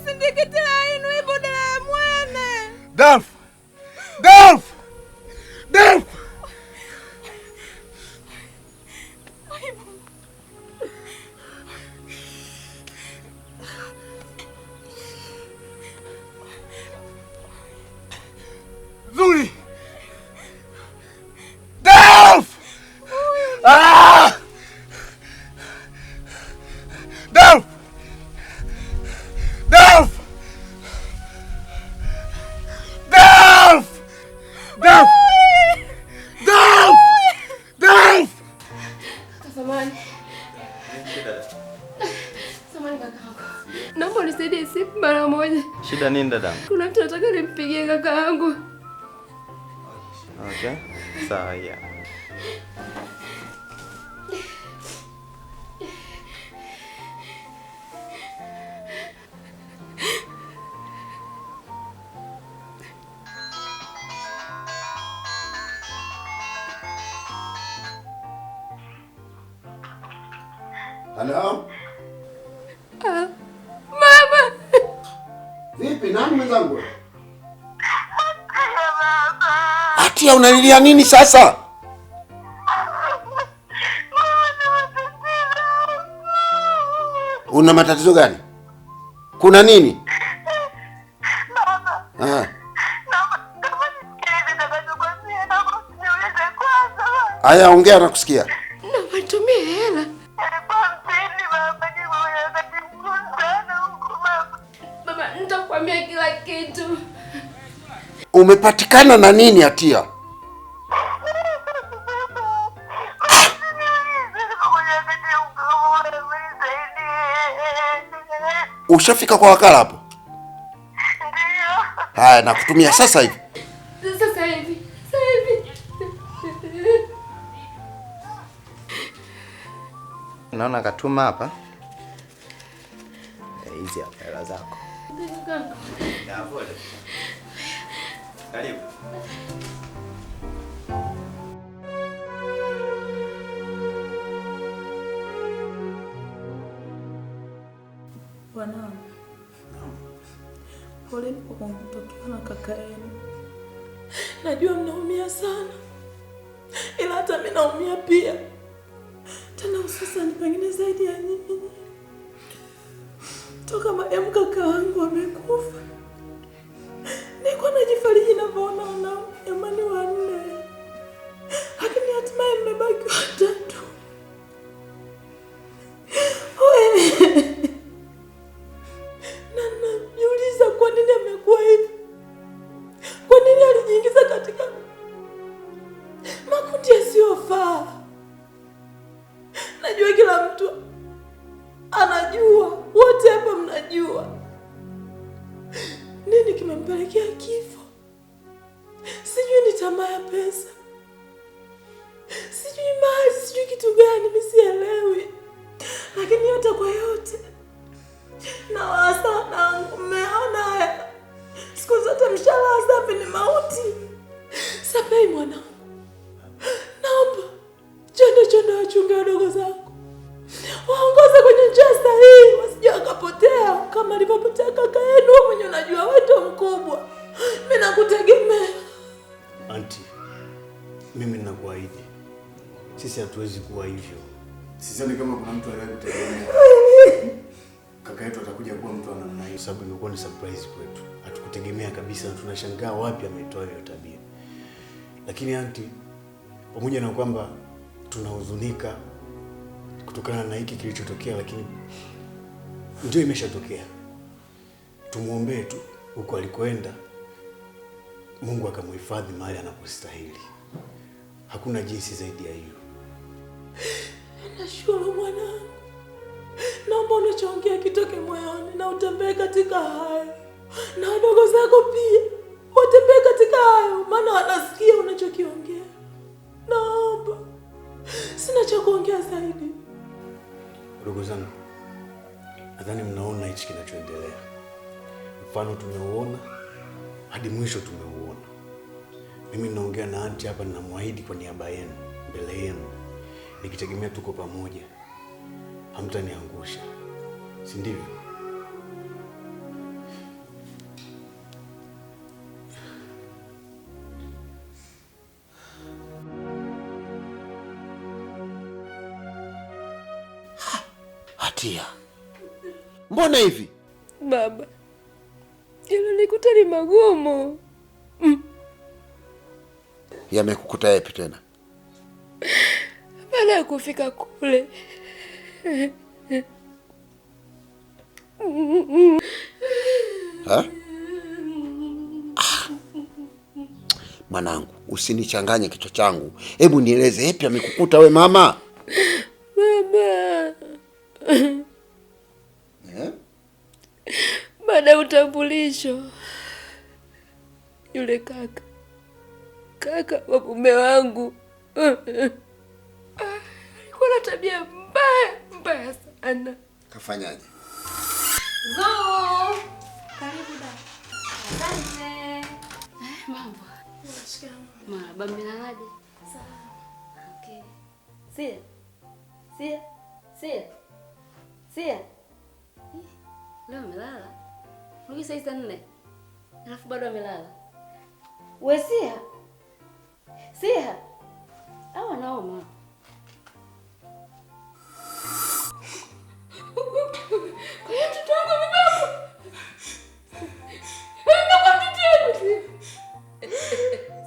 sindikitila inu ibudala ya mwene. Delf! Delf! Delf! Zuri! Delf! Ah! Delf! Delf! Delf! Delf! Delf! Delf! Samahani. Samahani kakaangu. Naomba unisaidie simu mara moja. Shida nini dada? Kuna mtu nataka nimpigie kakaangu. Okay. Sawa ya. Halo? Mama. Vipi, nani mwenzangu? Atia, unalilia nini sasa? Una matatizo gani? Kuna nini? Aya, ongea na kusikia. Nawatumia hela. Baba, nitakwambia kila kitu. Umepatikana na nini Atia? Ushafika kwa wakala hapo? Haya, nakutumia sasa hivi. Sasa hivi. Sasa hivi. Naona katuma hapa. Hizi hapa hela zako. Ya pole. Karibu. Wanangu, poleni kwa kumtokea na kaka yenu. Najua mnaumia sana, ila hata mimi naumia pia, tena hususani pengine zaidi ya nyinyi. Toka marehemu kaka wangu amekufa, nilikuwa najifariji navyoona wanangu jamani wanne, lakini hatimaye mmebaki watatu. Na najiuliza kwa nini amekuwa hivi? Kwa nini alijiingiza katika makundi yasiyofaa? Najua kila mtu anajua, wote hapa mnajua nini kimempelekea kifo. Sijui ni tamaa ya pesa, sijui mali, sijui kitu gani, mimi sielewi. Lakini yote kwa yote, na wasa wanangu, mmeona haya. Siku zote mshahara safi ni mauti. Sapei mwanangu, naomba chonde wachunge wadogo zako, waongoze kwenye njia sahihi, wasije wakapotea kama alivyopotea kaka yenu. Wewe mwenyewe unajua wewe ndio mkubwa, mimi nakutegemea. Auntie, mimi ninakuahidi sisi hatuwezi kuwa hivyo. Sidhani kama kuna mtu anayekutegemea kaka yetu atakuja kuwa mtu ana namna hiyo, sababu imekuwa ni surprise kwetu. Hatukutegemea kabisa na tunashangaa wapi ametoa hiyo tabia. Lakini auntie, pamoja na kwamba tunahuzunika kutokana na hiki kilichotokea, lakini ndio imeshatokea. Tumuombee tu huko alikoenda, Mungu akamhifadhi mahali anapostahili. Hakuna jinsi zaidi ya hiyo. Nashukuru mwanangu. Naomba unachoongea kitoke moyoni na utembee katika hayo. Na wadogo zako pia watembee katika hayo, maana wanasikia unachokiongea. Naomba. Sina cha kuongea zaidi. Wadogo zangu, nadhani mnaona hichi kinachoendelea. Mfano tumeuona hadi mwisho tumeuona. Mimi naongea na auntie hapa, ninamwahidi kwa niaba yenu, mbele yenu, nikitegemea tuko pamoja, hamtaniangusha, si ndivyo? Fatia, mbona hivi? Baba, yalonikuta ni magumu. Yamekukuta yapi tena? Baada ya kufika kule ha? Mwanangu, usinichanganye kichwa changu. Hebu nieleze yapi yamekukuta we mama? Baba, baada ya utambulisho, yule kaka wa mume wangu alikuwa na tabia mbaya sana. Kafanyaje? Zo! Karibu da. Asante. Mambo. Shikamoo. Bamilalaje? Sawa. Okay. Sia. Leo amelala. Ungi saa 4. Alafu bado amelala. We Sia. Hawa naoma. Kwa hiyo mtoto wangu amebeba. Kwa mtoto wangu.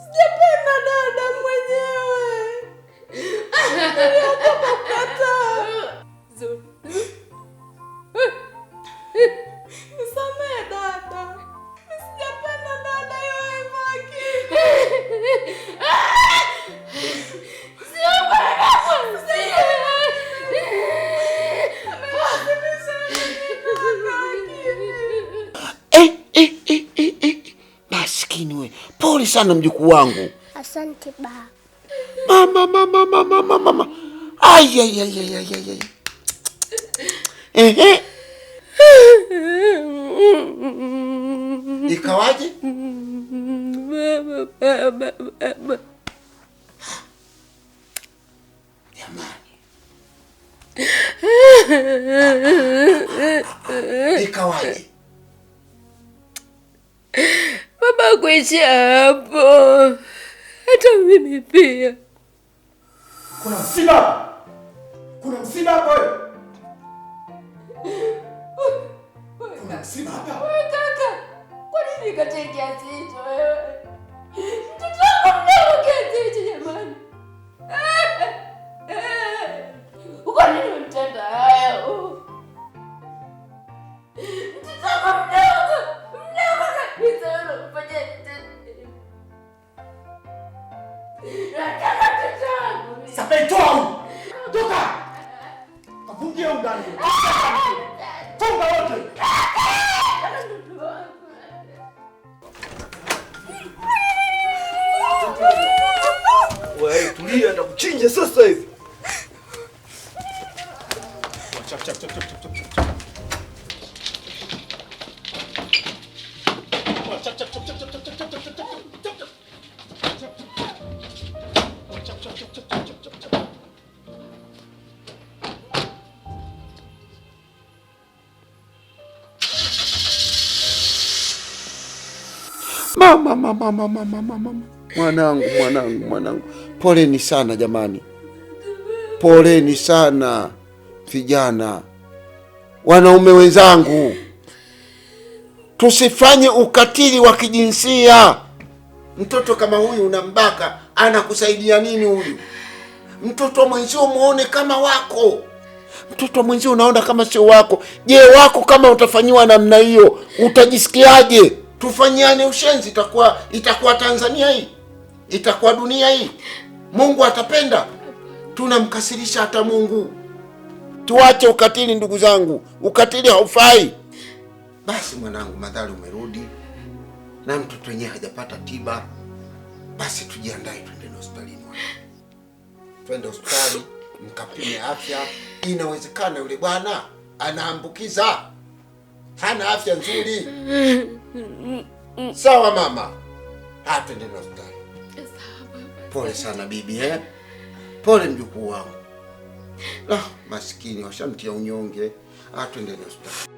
Sijapenda dada mwenyewe. Niliogopa kukataa. Nisamehe dada. Sijapenda dada yeye maki. Sio bwana. Maskini we. Pole sana mjukuu wangu. Asante baba. Mama. Ai. Ikawaje? Baba. Jamani. Ikawaje? Baba, kuishia hapo, hata mimi pia. Kuna msiba hapa wewe. Kuna msiba hapa. Wewe kaka, kwa nini katia kiasi hicho wewe? Mtoto wangu mdogo kiasi hicho jamani. Kwa nini unatenda haya? Mtoto wangu mdogo kabisa unafanya nini? Nataka mtoto wangu. Sasa toa. Toka. Kafungia ndani. Funga wote. Wewe tulia, nitakuchinja sasa hivi. Chap. Mama. Mwanangu. Poleni sana jamani. Poleni sana vijana. Wanaume wenzangu. Tusifanye ukatili wa kijinsia. Mtoto kama huyu unambaka, anakusaidia nini huyu? Mtoto mwenzio muone kama wako. Mtoto mwenzio unaona kama sio wako. Je, wako kama utafanyiwa namna hiyo, utajisikiaje? Tufanyiane ushenzi, itakuwa Tanzania hii? Itakuwa dunia hii? Mungu atapenda? Tunamkasirisha hata Mungu. Tuache ukatili ndugu zangu. Ukatili haufai. Basi mwanangu, madhali umerudi na mtoto wenyewe hajapata tiba, basi tujiandae twende hospitalini. Twende hospitali mkapime afya. Inawezekana yule bwana anaambukiza, hana afya nzuri. Sawa mama? Twende hospitali. Pole sana bibi Pole mjukuu wangu. Maskini washamtia unyonge. Twende hospitali.